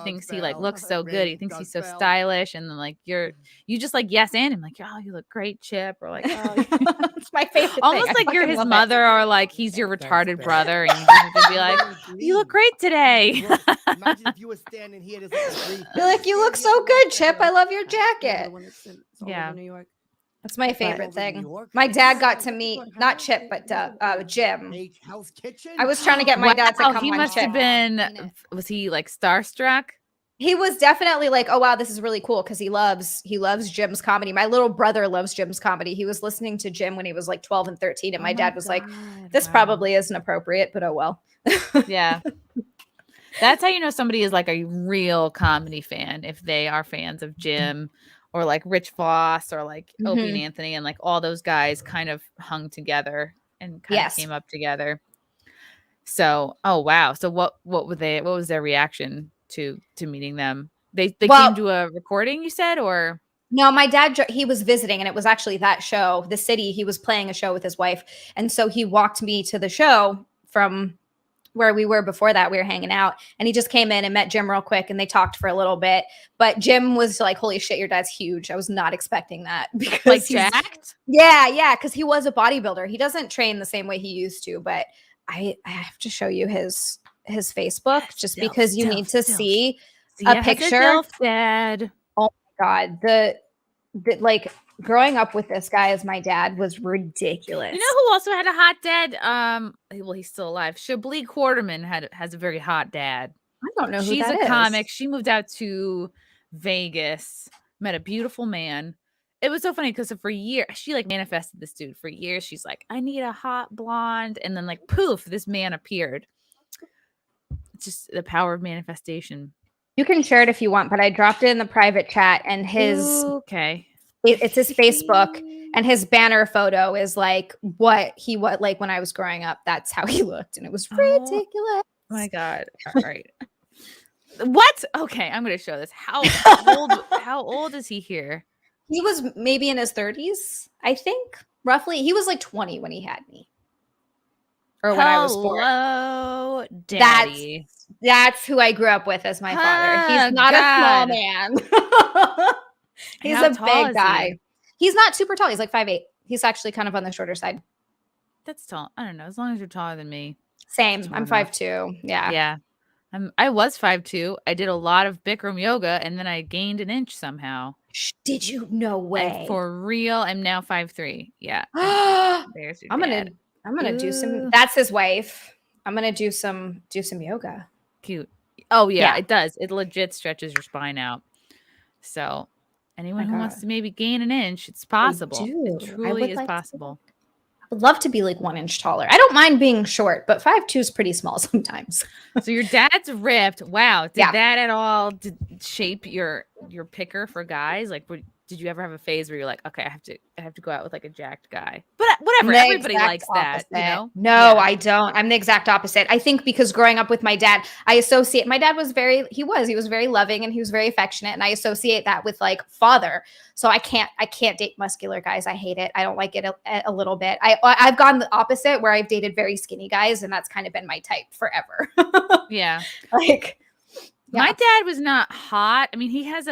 A: thinks he like looks so good. He thinks he's so stylish, and then like you just like yes and him like, oh, you look great, Chip, or like
B: it's my favorite.
A: Almost like you're his mother, or like he's your retarded brother, and you just be like, you look great today.
C: Imagine if you were standing here.
B: You're like, you look so good, Chip. I love your jacket.
A: Yeah.
B: That's my favorite thing. My dad got to meet not Chip, but Jim. I was trying to get my dad to come on.
A: He must have been. Was he like starstruck?
B: He was definitely like, oh wow, this is really cool because he loves Jim's comedy. My little brother loves Jim's comedy. He was listening to Jim when he was like 12 and 13, and my dad was like, this probably isn't appropriate, but oh well.
A: Yeah. That's how you know somebody is like a real comedy fan, if they are fans of Jim or like Rich Voss or like Opie and Anthony, and like all those guys kind of hung together and kind of came up together. So, oh wow. So what was their reaction to meeting them? They came to a recording, you said, or?
B: No, my dad, he was visiting, and it was actually that show, The City. He was playing a show with his wife. And so he walked me to the show from where we were before that. We were hanging out, and he just came in and met Jim real quick, and they talked for a little bit. But Jim was like, holy shit, your dad's huge. I was not expecting that. Because
A: like jacked?
B: Yeah, because he was a bodybuilder. He doesn't train the same way he used to, but I have to show you his Facebook just because you need to see a picture.
A: Dad.
B: Oh my God. The like growing up with this guy as my dad was ridiculous.
A: You know who also had a hot dad? Well, he's still alive. Chablis Quarterman has a very hot dad.
B: I don't know who
A: She's
B: that
A: a
B: is.
A: comic. She moved out to Vegas, met a beautiful man. It was so funny because for years she like manifested this dude for years. She's like, I need a hot blonde, and then like poof, this man appeared. It's just the power of manifestation.
B: You can share it if you want, but I dropped it in the private chat, and it's his Facebook, and his banner photo is like what like when I was growing up. That's how he looked, and it was ridiculous.
A: Oh my God! All right, what? Okay, I'm gonna show this. How old is he here?
B: He was maybe in his 30s, I think, roughly. He was like 20 when he had me, or when I was born.
A: Hello, Daddy.
B: That's who I grew up with as my father. He's not a small man. He's a big guy. He's not super tall. He's like 5'8". He's actually kind of on the shorter side.
A: That's tall. I don't know. As long as you're taller than me.
B: Same. I'm 5'2". Yeah.
A: Yeah. I was 5'2". I did a lot of Bikram yoga, and then I gained an inch somehow.
B: Did you? No way.
A: For real, I'm now 5'3". Yeah. There's your
B: I'm
A: dad.
B: gonna do some. That's his wife. I'm gonna do some yoga.
A: Cute. Oh yeah, it does. It legit stretches your spine out. So anyone who wants to maybe gain an inch, it's possible. It truly is possible.
B: I would love to be like 1 inch taller. I don't mind being short, but 5'2" is pretty small sometimes.
A: So your dad's ripped. Wow. Did that at all shape your picker for guys? Like, did you ever have a phase where you're like, okay, I have to go out with like a jacked guy? But whatever, everybody likes that, you know?
B: No, I don't. I'm the exact opposite. I think because growing up with my dad, I associate my dad was very loving and he was very affectionate, and I associate that with like father. So I can't date muscular guys. I hate it. I don't like it a little bit. I've gone the opposite where I've dated very skinny guys, and that's kind of been my type forever.
A: Yeah.
B: Like
A: my dad was not hot. I mean, he has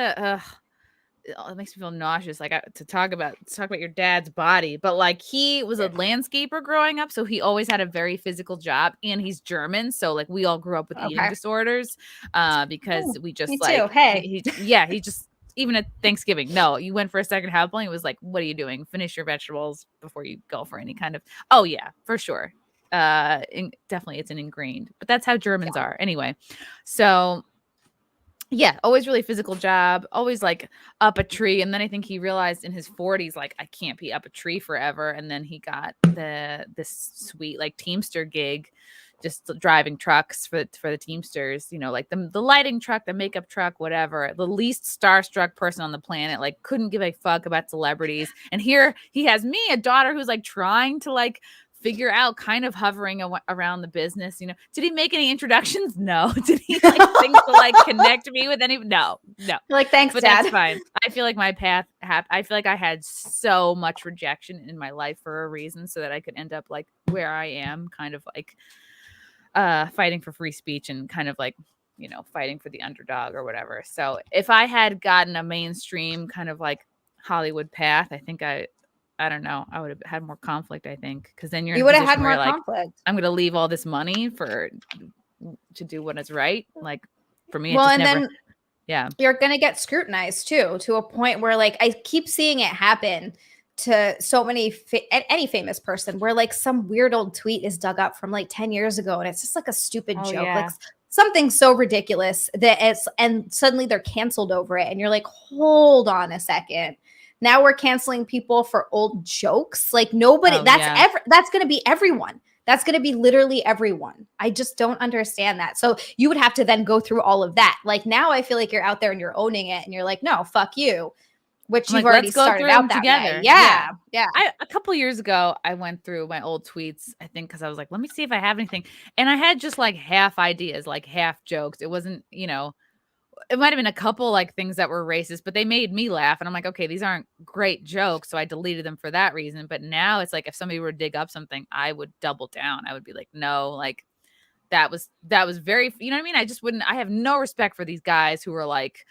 A: it makes me feel nauseous, like to talk about your dad's body, but like he was a landscaper growing up, so he always had a very physical job, and he's German, so like we all grew up with eating disorders because we just he just even at Thanksgiving, no, you went for a second half point, it was like, what are you doing? Finish your vegetables before you go for any kind of for sure. Definitely it's an ingrained, but that's how Germans are anyway. So yeah, always really physical job, always like up a tree. And then I think he realized in his 40s, like, I can't be up a tree forever. And then he got this sweet like Teamster gig, just driving trucks for the Teamsters, you know, like the lighting truck, the makeup truck, whatever. The least starstruck person on the planet, like couldn't give a fuck about celebrities. And here he has me, a daughter who's like trying to like figure out, kind of hovering around the business, you know. Did he make any introductions? No. Did he like think to like connect me with any? No.
B: Like, thanks,
A: but
B: Dad.
A: That's fine. I feel like my path I feel like I had so much rejection in my life for a reason, so that I could end up like where I am, kind of like fighting for free speech and kind of like, you know, fighting for the underdog or whatever. So if I had gotten a mainstream kind of like Hollywood path, I think I don't know, I would have had more conflict, I think, because then you would have had more conflict. I'm going to leave all this money to do what is right. Like for me, then
B: you're going to get scrutinized too, to a point where like I keep seeing it happen to so many any famous person, where like some weird old tweet is dug up from like 10 years ago, and it's just like a stupid joke, like something so ridiculous and suddenly they're canceled over it, and you're like, hold on a second. Now we're canceling people for old jokes. Like nobody, that's going to be everyone. That's going to be literally everyone. I just don't understand that. So you would have to then go through all of that. Like now I feel like you're out there and you're owning it, and you're like, no, fuck you, which you've already started out that together. Way. Yeah.
A: A couple years ago, I went through my old tweets, I think, because I was like, let me see if I have anything. And I had just like half ideas, like half jokes. It wasn't, you know, it might have been a couple like things that were racist, but they made me laugh. And I'm like, okay, these aren't great jokes. So I deleted them for that reason. But now it's like, if somebody were to dig up something, I would double down. I would be like, no, like that was very, you know what I mean? I have no respect for these guys who are like,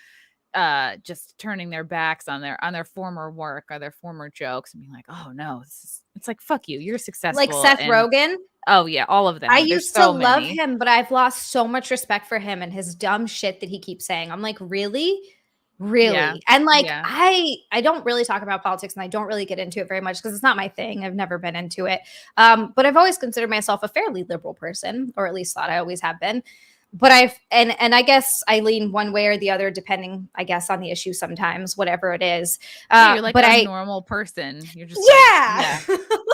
A: just turning their backs on their former work or their former jokes and being like, oh no, it's like, fuck you, you're successful.
B: Like Seth Rogen.
A: Oh yeah, all of them.
B: I used to love him, but I've lost so much respect for him and his dumb shit that he keeps saying. I'm like, really? Yeah. And like, I don't really talk about politics, and I don't really get into it very much because it's not my thing. I've never been into it. But I've always considered myself a fairly liberal person, or at least thought I always have been. But and I guess I lean one way or the other, depending, I guess, on the issue sometimes, whatever it is.
A: You're like a normal person. You're just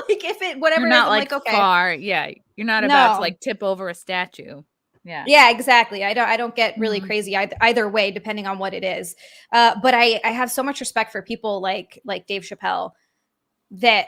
B: like if it, whatever,
A: you're not like okay. Far. Yeah. You're not about to like tip over a statue.
B: Yeah, exactly. I don't get really crazy either way, depending on what it is. But I have so much respect for people like Dave Chappelle, that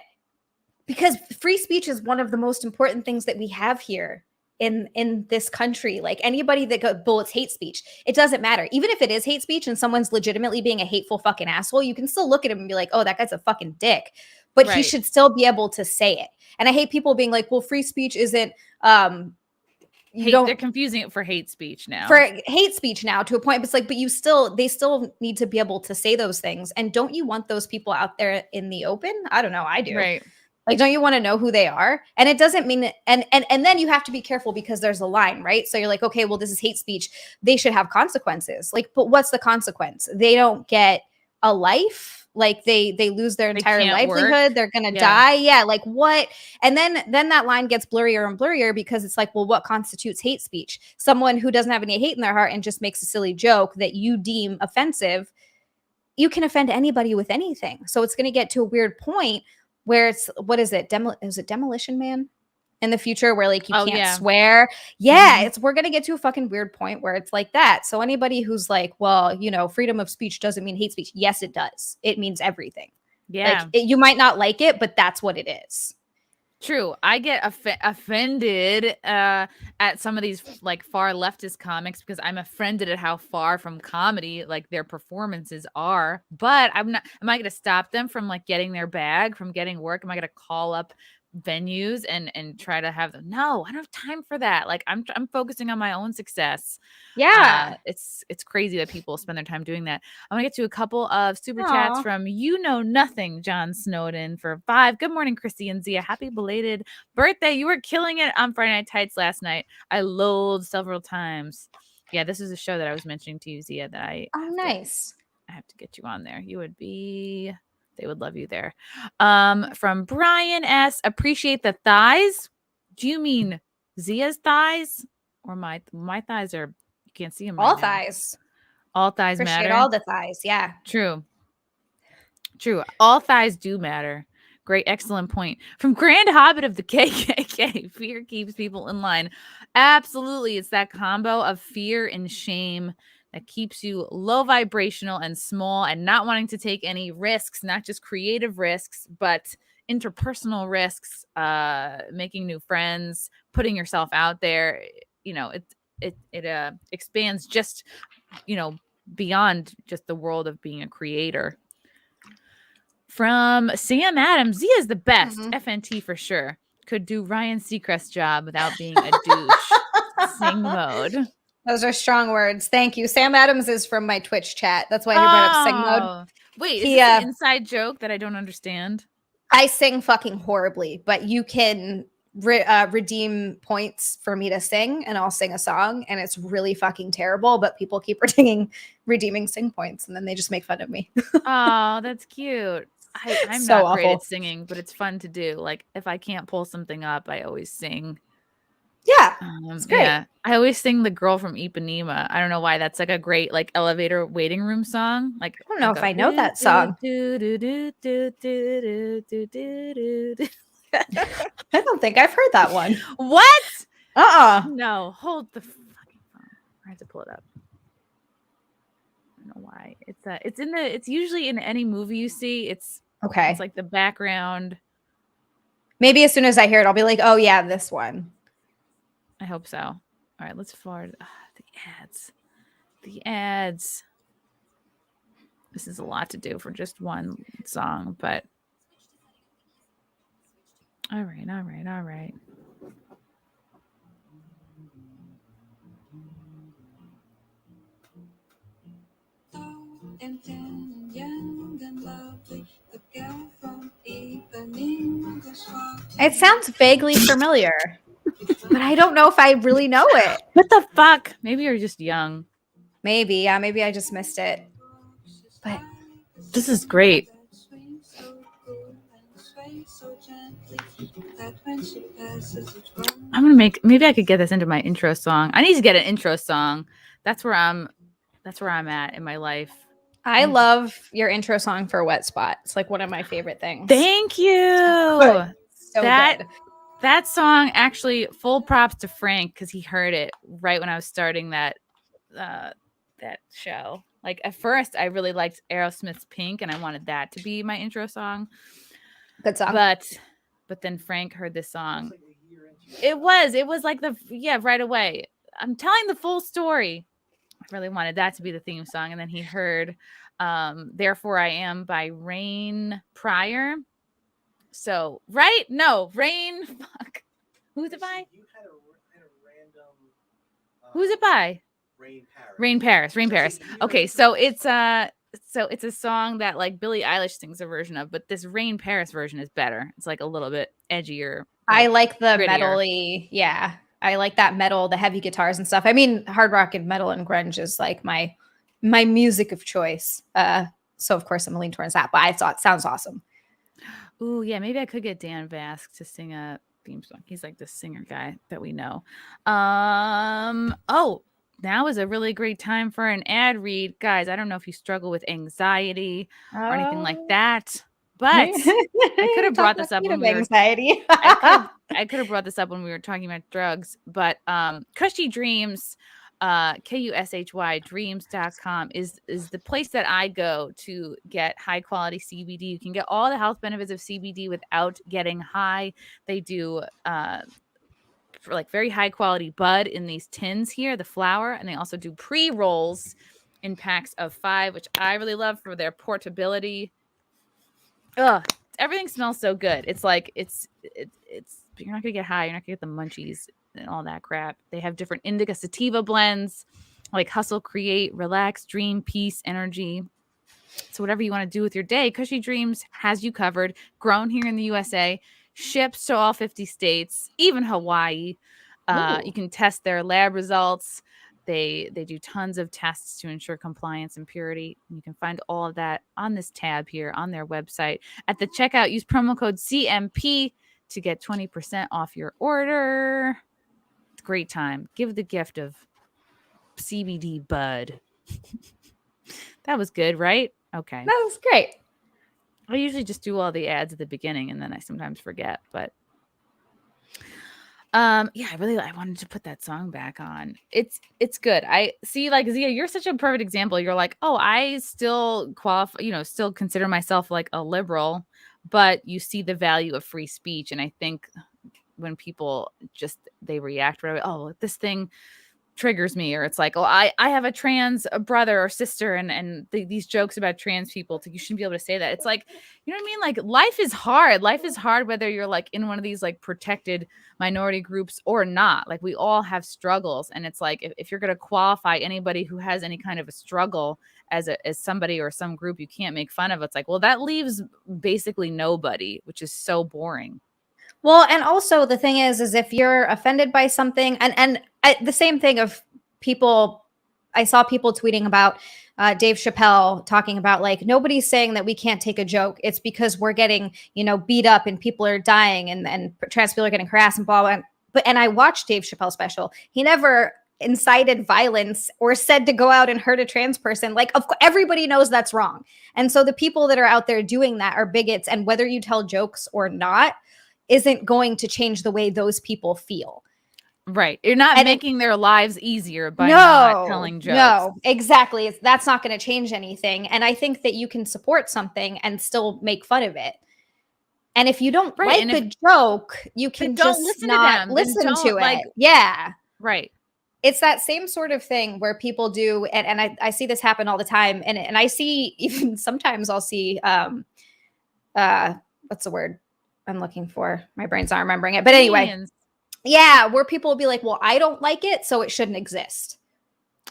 B: because free speech is one of the most important things that we have here in this country. Like anybody that bullets hate speech, it doesn't matter. Even if it is hate speech and someone's legitimately being a hateful fucking asshole, you can still look at him and be like, oh, that guy's a fucking dick. But he should still be able to say it. And I hate people being like, well, free speech isn't
A: they're confusing it for hate speech now.
B: For hate speech now to a point, but it's like, but they still need to be able to say those things. And don't you want those people out there in the open? I don't know. I do.
A: Right.
B: Like, don't you want to know who they are? And it doesn't mean and then you have to be careful because there's a line, right? So you're like, okay, well, this is hate speech. They should have consequences. Like, but what's the consequence? They don't get a life. Like they lose their entire livelihood.
A: Work.
B: They're gonna die. Yeah, like what? And then that line gets blurrier and blurrier because it's like, well, what constitutes hate speech? Someone who doesn't have any hate in their heart and just makes a silly joke that you deem offensive. You can offend anybody with anything. So it's gonna get to a weird point where it's what is it? Is it Demolition Man? In the future where like you can't swear. Yeah, we're going to get to a fucking weird point where it's like that. So anybody who's like, well, you know, freedom of speech doesn't mean hate speech. Yes, it does. It means everything.
A: Yeah.
B: Like you might not like it, but that's what it is.
A: True. I get offended at some of these like far leftist comics because I'm offended at how far from comedy like their performances are. But am I going to stop them from like getting their bag, from getting work? Am I going to call up venues and try to have them? No, I don't have time for that. Like I'm focusing on my own success. It's crazy that people spend their time doing that. I'm gonna get to a couple of super chats from nothing John Snowden for 5. Good morning, Chrissy and Zia. Happy belated birthday. You were killing it on Friday Night Tights last night. I loathed several times. Yeah, this is a show that I was mentioning to you, Zia, that I have to get you on there. They would love you there. From Brian S. Appreciate the thighs. Do you mean Zia's thighs or my thighs are? You can't see them.
B: All thighs.
A: All thighs
B: Appreciate
A: matter.
B: all the thighs. Yeah.
A: True. All thighs do matter. Great, excellent point. From Grand Hobbit of the KKK, fear keeps people in line. Absolutely, it's that combo of fear and shame that keeps you low vibrational and small and not wanting to take any risks, not just creative risks, but interpersonal risks, making new friends, putting yourself out there. You know, it expands just, you know, beyond just the world of being a creator. From Sam Adams, Zia is the best. FNT for sure. Could do Ryan Seacrest's job without being a douche. Sing mode.
B: Those are strong words. Thank you. Sam Adams is from my Twitch chat. That's why he brought up sing mode.
A: Wait, is this an inside joke that I don't understand?
B: I sing fucking horribly, but you can redeem points for me to sing, and I'll sing a song, and it's really fucking terrible, but people keep redeeming sing points, and then they just make fun of me.
A: Oh, that's cute. I'm
B: so
A: not great
B: awful
A: at singing, but it's fun to do. Like if I can't pull something up, I always sing.
B: Yeah, it's great.
A: Yeah, I always sing "The Girl from Ipanema." I don't know why. That's like a great like elevator waiting room song. Like
B: I don't know if I know that song. I don't think I've heard that one.
A: What?
B: No.
A: Hold the fucking phone. I have to pull it up. I don't know why. It's usually in any movie you see. It's
B: okay.
A: It's like the background.
B: Maybe as soon as I hear it, I'll be like, oh yeah, this one.
A: I hope so. All right, let's forward the ads. This is a lot to do for just one song, but all right.
B: It sounds vaguely familiar, but I don't know if I really know it.
A: What the fuck? Maybe you're just young.
B: Maybe, yeah, maybe I just missed it. But
A: this is great. I'm gonna maybe I could get this into my intro song. I need to get an intro song. That's where I'm at in my life.
B: I love your intro song for Wet Spot. It's like one of my favorite things.
A: Thank you.
B: So good.
A: That song, actually, full props to Frank because he heard it right when I was starting that show. Like at first, I really liked Aerosmith's Pink, and I wanted that to be my intro song.
B: Good song.
A: But then Frank heard this song. It was like right away. I'm telling the full story. I really wanted that to be the theme song, and then he heard "Therefore I Am" by Rain Pryor. So, right? No, Rain. Fuck. Who's it by?
F: You had a random.
A: Who's it by?
F: Rain Paris.
A: Okay, so it's So it's a song that like Billie Eilish sings a version of, but this Rain Paris version is better. It's like a little bit edgier.
B: I like the
A: grittier.
B: metal-y. Yeah. I like that metal, the heavy guitars and stuff. I mean, hard rock and metal and grunge is like my music of choice. So of course I'm gonna lean towards that, but I thought it sounds awesome.
A: Ooh, yeah, maybe I could get Dan Vasc to sing a theme song. He's like the singer guy that we know. Oh, now is a really great time for an ad read. Guys, I don't know if you struggle with anxiety or anything like that, but I could have brought this up when we were
B: anxiety.
A: I could have brought this up when we were talking about drugs, but Cushy Dreams, KUSHY dreams.com is the place that I go to get high quality CBD. You can get all the health benefits of CBD without getting high. They do for like very high quality bud in these tins here, the flower, and they also do pre-rolls in packs of 5, which I really love for their portability. Ugh, everything smells so good. It's like it's you're not gonna get high, you're not gonna get the munchies and all that crap. They have different indica sativa blends like hustle, create, relax, dream, peace, energy. So whatever you want to do with your day, Cushy Dreams has you covered. Grown here in the USA, ships to all 50 states, even Hawaii. You can test their lab results. They do tons of tests to ensure compliance and purity. You can find all of that on this tab here on their website. At the checkout, use promo code CMP to get 20% off your order. It's a great time. Give the gift of CBD bud. That was good, right? Okay.
B: That was great.
A: I usually just do all the ads at the beginning and then I sometimes forget, but yeah, I wanted to put that song back on. It's good. I see, like, Zia, you're such a perfect example. You're like, oh, I still qualify, still consider myself like a liberal, but you see the value of free speech. And I think when people they react right away, oh, this thing triggers me, or it's like, oh, I have a trans brother or sister, and these jokes about trans people, you shouldn't be able to say that. It's like, you know what I mean? Like, life is hard whether you're like in one of these like protected minority groups or not. Like, we all have struggles, and it's like, if you're going to qualify anybody who has any kind of a struggle as somebody or some group you can't make fun of, it's like, well, that leaves basically nobody, which is so boring.
B: Well, and also the thing is if you're offended by something, and the same thing of people, I saw people tweeting about Dave Chappelle talking about, like, nobody's saying that we can't take a joke. It's because we're getting, beat up and people are dying and trans people are getting harassed and blah, blah. And I watched Dave Chappelle's special. He never incited violence or said to go out and hurt a trans person. Like, everybody knows that's wrong. And so the people that are out there doing that are bigots. And whether you tell jokes or not isn't going to change the way those people feel.
A: Right. You're not making their lives easier by not telling jokes. No,
B: exactly. That's not going to change anything. And I think that you can support something and still make fun of it. And if you don't like the joke, you can just not listen to it. Yeah.
A: Right.
B: It's that same sort of thing where people do, and I see this happen all the time. And I see, even sometimes I'll see, what's the word I'm looking for? My brain's not remembering it. But anyway. Yeah, where people will be like, well, I don't like it, so it shouldn't exist.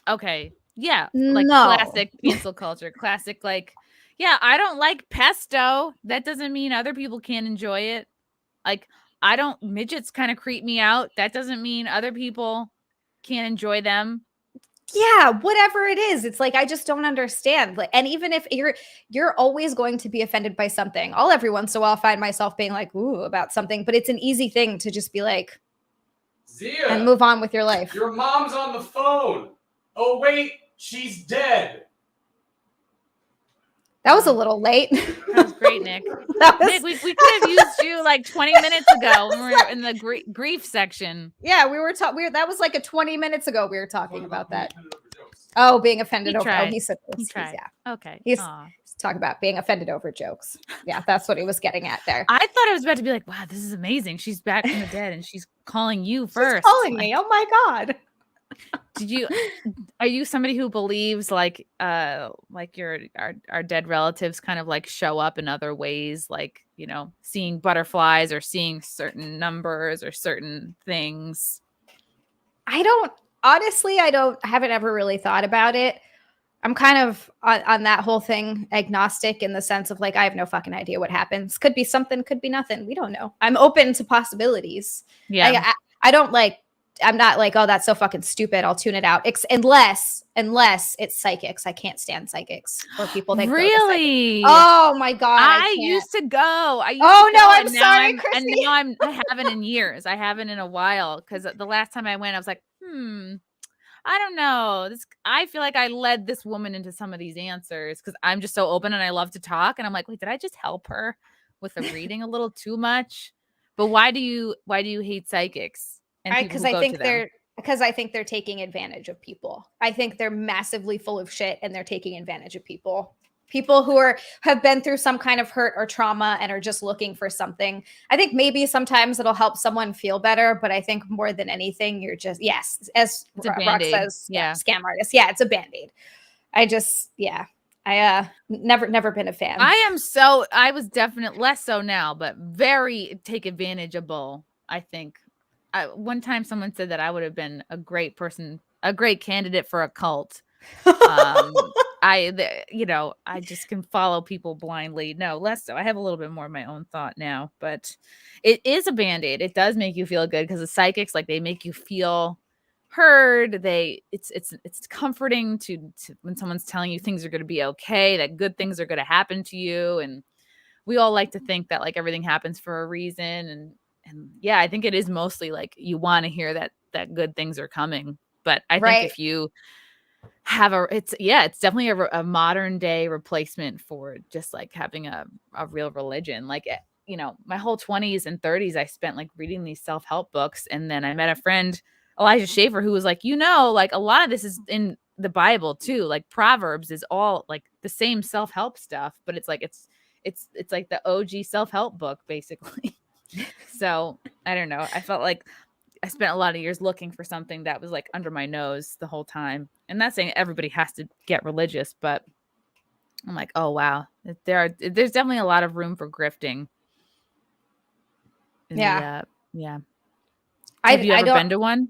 A: Okay. Yeah. Like, classic cancel culture. Classic, like, yeah, I don't like pesto. That doesn't mean other people can't enjoy it. Like, midgets kind of creep me out. That doesn't mean other people can't enjoy them.
B: Yeah, whatever it is. It's like, I just don't understand. Like, and even if you're always going to be offended by something, I'll every once in a while find myself being like, ooh, about something, but it's an easy thing to just be like,
F: Zia,
B: and move on with your life.
F: Your mom's on the phone. Oh, wait, she's dead.
B: That was a little late.
A: That was great, Nick. Nick, we could have used you like 20 minutes ago when we were in the grief section.
B: Yeah, we were talking. That was like 20 minutes ago. We were talking about that. Oh, being offended over. Oh, he said this. Yeah.
A: Okay.
B: He's talking about being offended over jokes. Yeah, that's what he was getting at there.
A: I thought I was about to be like, wow, this is amazing. She's back from the dead and she's calling you first.
B: She's calling me. Oh my God.
A: Are you somebody who believes like our dead relatives kind of like show up in other ways, like, seeing butterflies or seeing certain numbers or certain things?
B: I haven't ever really thought about it. I'm kind of on that whole thing agnostic in the sense of like, I have no fucking idea what happens. Could be something, could be nothing. We don't know. I'm open to possibilities.
A: Yeah.
B: I don't like, I'm not like, oh, that's so fucking stupid, I'll tune it out. Unless it's psychics. I can't stand psychics or people that
A: really.
B: Oh my God.
A: I used to go.
B: I'm sorry, Chrissie.
A: And now I haven't in years. I haven't in a while because the last time I went, I was like, I don't know. I feel like I led this woman into some of these answers because I'm just so open and I love to talk. And I'm like, wait, did I just help her with the reading a little too much? But why do you hate psychics?
B: Because I think they're taking advantage of people. I think they're massively full of shit and they're taking advantage of people. People who have been through some kind of hurt or trauma and are just looking for something. I think maybe sometimes it'll help someone feel better, but I think more than anything, you're just, as Rock says, scam artist. Yeah, it's a Band-Aid. I never been a fan.
A: I was definitely less so now, but very take advantageable, I think. One time someone said that I would have been a great candidate for a cult. I just can follow people blindly. No, less so. I have a little bit more of my own thought now, but it is a Band-Aid. It does make you feel good because the psychics, like, they make you feel heard. It's comforting to when someone's telling you things are going to be okay, that good things are going to happen to you. And we all like to think that like everything happens for a reason. And yeah, I think it is mostly like you want to hear that good things are coming. But I think if you have it's definitely a modern day replacement for just like having a real religion. Like, my whole 20s and 30s, I spent like reading these self-help books. And then I met a friend, Elijah Schaefer, who was like, like a lot of this is in the Bible too. Like Proverbs is all like the same self-help stuff, but it's like, it's like the OG self-help book basically. So I don't know. I felt like I spent a lot of years looking for something that was like under my nose the whole time. And not saying everybody has to get religious, but I'm like, oh wow, there's definitely a lot of room for grifting.
B: Yeah.
A: Have you ever been to one?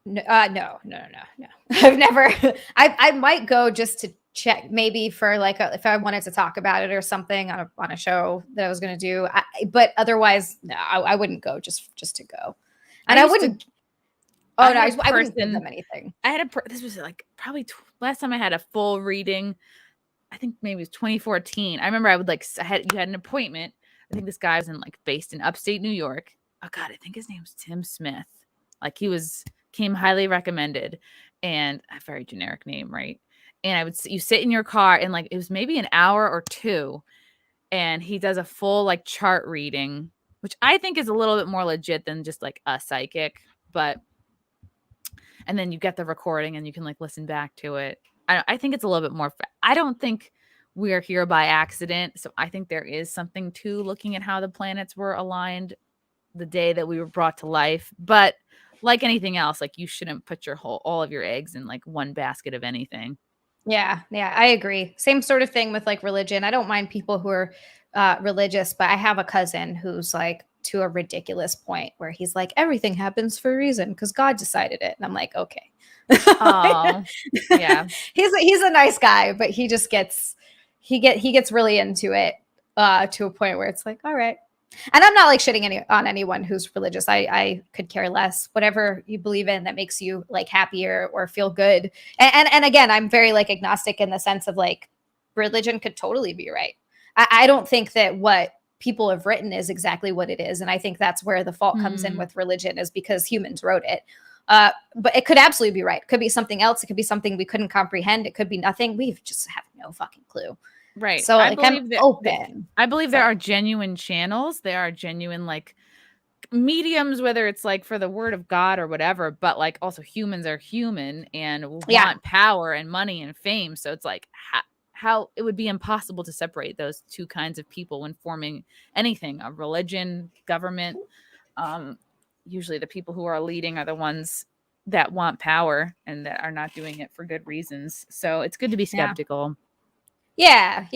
B: No. I've never. I might go just to check, maybe for like if I wanted to talk about it or something on a show that I was going to do. But otherwise, no, I wouldn't go just to go. And I wouldn't. I wouldn't give them anything.
A: This was like probably last time I had a full reading. I think maybe it was 2014. I remember you had an appointment. I think this guy was based in upstate New York. Oh God, I think his name was Tim Smith. Like came highly recommended, and a very generic name, right? And you sit in your car and it was maybe an hour or two, and he does a full chart reading, which I think is a little bit more legit than just like a psychic, and then you get the recording and you can listen back to it. I think it's a little bit more. I don't think we're here by accident. So I think there is something to looking at how the planets were aligned the day that we were brought to life. But like anything else, you shouldn't put all of your eggs in one basket of anything.
B: Yeah, I agree. Same sort of thing with religion. I don't mind people who are religious, but I have a cousin who's to a ridiculous point where he's like, everything happens for a reason because God decided it. And I'm like, okay.
A: Oh, yeah.
B: He's a nice guy, but he just gets really into it to a point where it's like, all right. And I'm not shitting on anyone who's religious. I could care less. Whatever you believe in that makes you happier or feel good. And again, I'm very agnostic in the sense of religion could totally be right. I don't think that what people have written is exactly what it is. And I think that's where the fault comes in with religion, is because humans wrote it. But it could absolutely be right. It could be something else. It could be something we couldn't comprehend. It could be nothing. We just have no fucking clue.
A: Right.
B: So I'm open.
A: I believe there are genuine channels. There are genuine mediums, whether it's for the word of God or whatever, but also humans are human and want power and money and fame. So it's how it would be impossible to separate those two kinds of people when forming anything, a religion, government. Usually the people who are leading are the ones that want power and that are not doing it for good reasons. So it's good to be skeptical.
B: Yeah.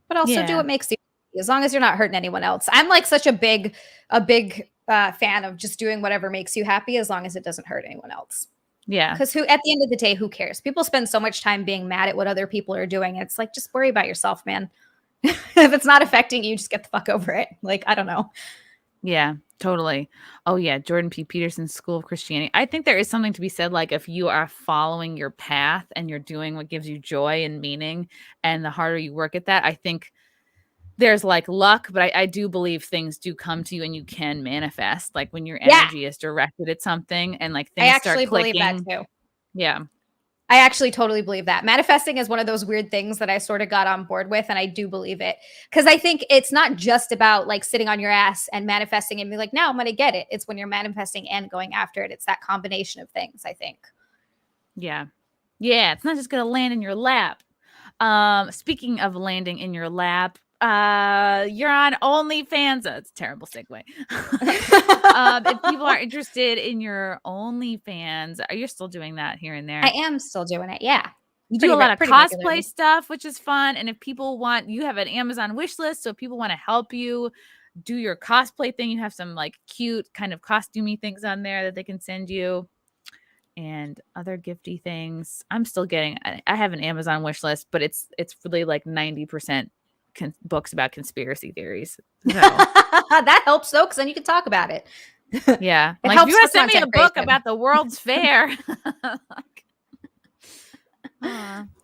B: But also do what makes you happy, as long as you're not hurting anyone else. I'm such a big fan of just doing whatever makes you happy, as long as it doesn't hurt anyone else.
A: Yeah.
B: Because at the end of the day, who cares? People spend so much time being mad at what other people are doing. It's like, just worry about yourself, man. If it's not affecting you, just get the fuck over it. Like, I don't know.
A: Yeah, totally. Oh yeah, Jordan P. Peterson's School of Christianity. I think there is something to be said, like if you are following your path and you're doing what gives you joy and meaning, and the harder you work at that, I think there's like luck, but I do believe things do come to you and you can manifest, like when your energy is directed at something and like things start clicking.
B: I actually believe that too.
A: Yeah.
B: I actually totally believe that. Manifesting is one of those weird things that I sort of got on board with, and I do believe it. Because I think it's not just about like sitting on your ass and manifesting and be like, no, I'm going to get it. It's when you're manifesting and going after it. It's that combination of things, I think.
A: Yeah. Yeah. It's not just going to land in your lap. Speaking of landing in your lap, you're on OnlyFans. It's a terrible segue. If people are interested in your OnlyFans, are you still doing that here and there?
B: I am still doing it. Yeah.
A: You do a lot of cosplay stuff, which is fun. And if people want, you have an Amazon wish list. So if people want to help you do your cosplay thing, you have some like cute kind of costumey things on there that they can send you and other gifty things. I'm still getting, I have an Amazon wish list, but it's really like 90% books about conspiracy theories. So.
B: That helps though, because then you can talk about it.
A: Yeah.
B: It
A: like
B: helps
A: if you want to send me a book about the World's Fair.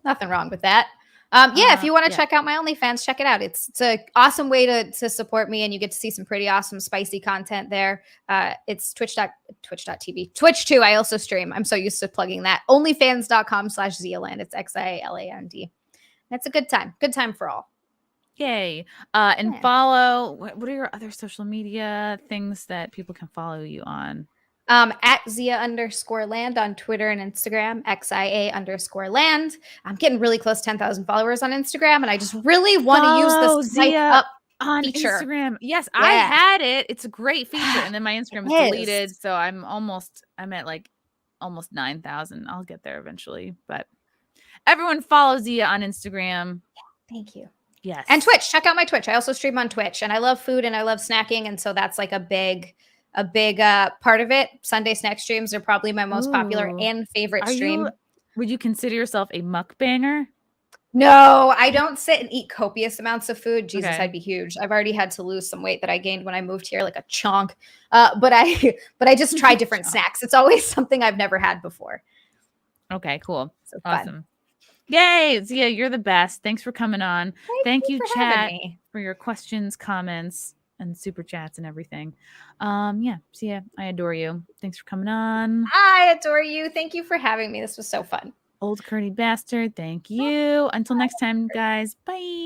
B: Nothing wrong with that. Yeah, if you want to check out my OnlyFans, check it out. It's an awesome way to support me, and you get to see some pretty awesome, spicy content there. It's twitch.tv. Twitch too, I also stream. I'm so used to plugging that. Onlyfans.com/Zealand. It's XIALAND. That's a good time. Good time for all.
A: Yay. And follow, what are your other social media things that people can follow you on?
B: At Zia_land on Twitter and Instagram, XIA_land. I'm getting really close to 10,000 followers on Instagram, and I just really want to use this swipe up
A: on
B: feature.
A: Instagram. Yes, yeah. I had it. It's a great feature. And then my Instagram is deleted. So I'm at like almost 9,000. I'll get there eventually. But everyone follow Zia on Instagram.
B: Thank you.
A: Yes.
B: And Twitch. Check out my Twitch. I also stream on Twitch, and I love food and I love snacking. And so that's like a big part of it. Sunday snack streams are probably my most popular and favorite stream.
A: Would you consider yourself a mukbanger?
B: No, I don't sit and eat copious amounts of food. Jesus, I'd be huge. I've already had to lose some weight that I gained when I moved here, like a chunk. But I just try different snacks. It's always something I've never had before.
A: Okay, cool.
B: So
A: awesome.
B: Fun.
A: Yay, Zia, you're the best. Thanks for coming on. Thank you,
B: for
A: chat, for your questions, comments, and super chats and everything. Yeah, Zia, I adore you. Thanks for coming on.
B: I adore you. Thank you for having me. This was so fun.
A: Old curdy bastard. Thank you. Until next time, guys. Bye.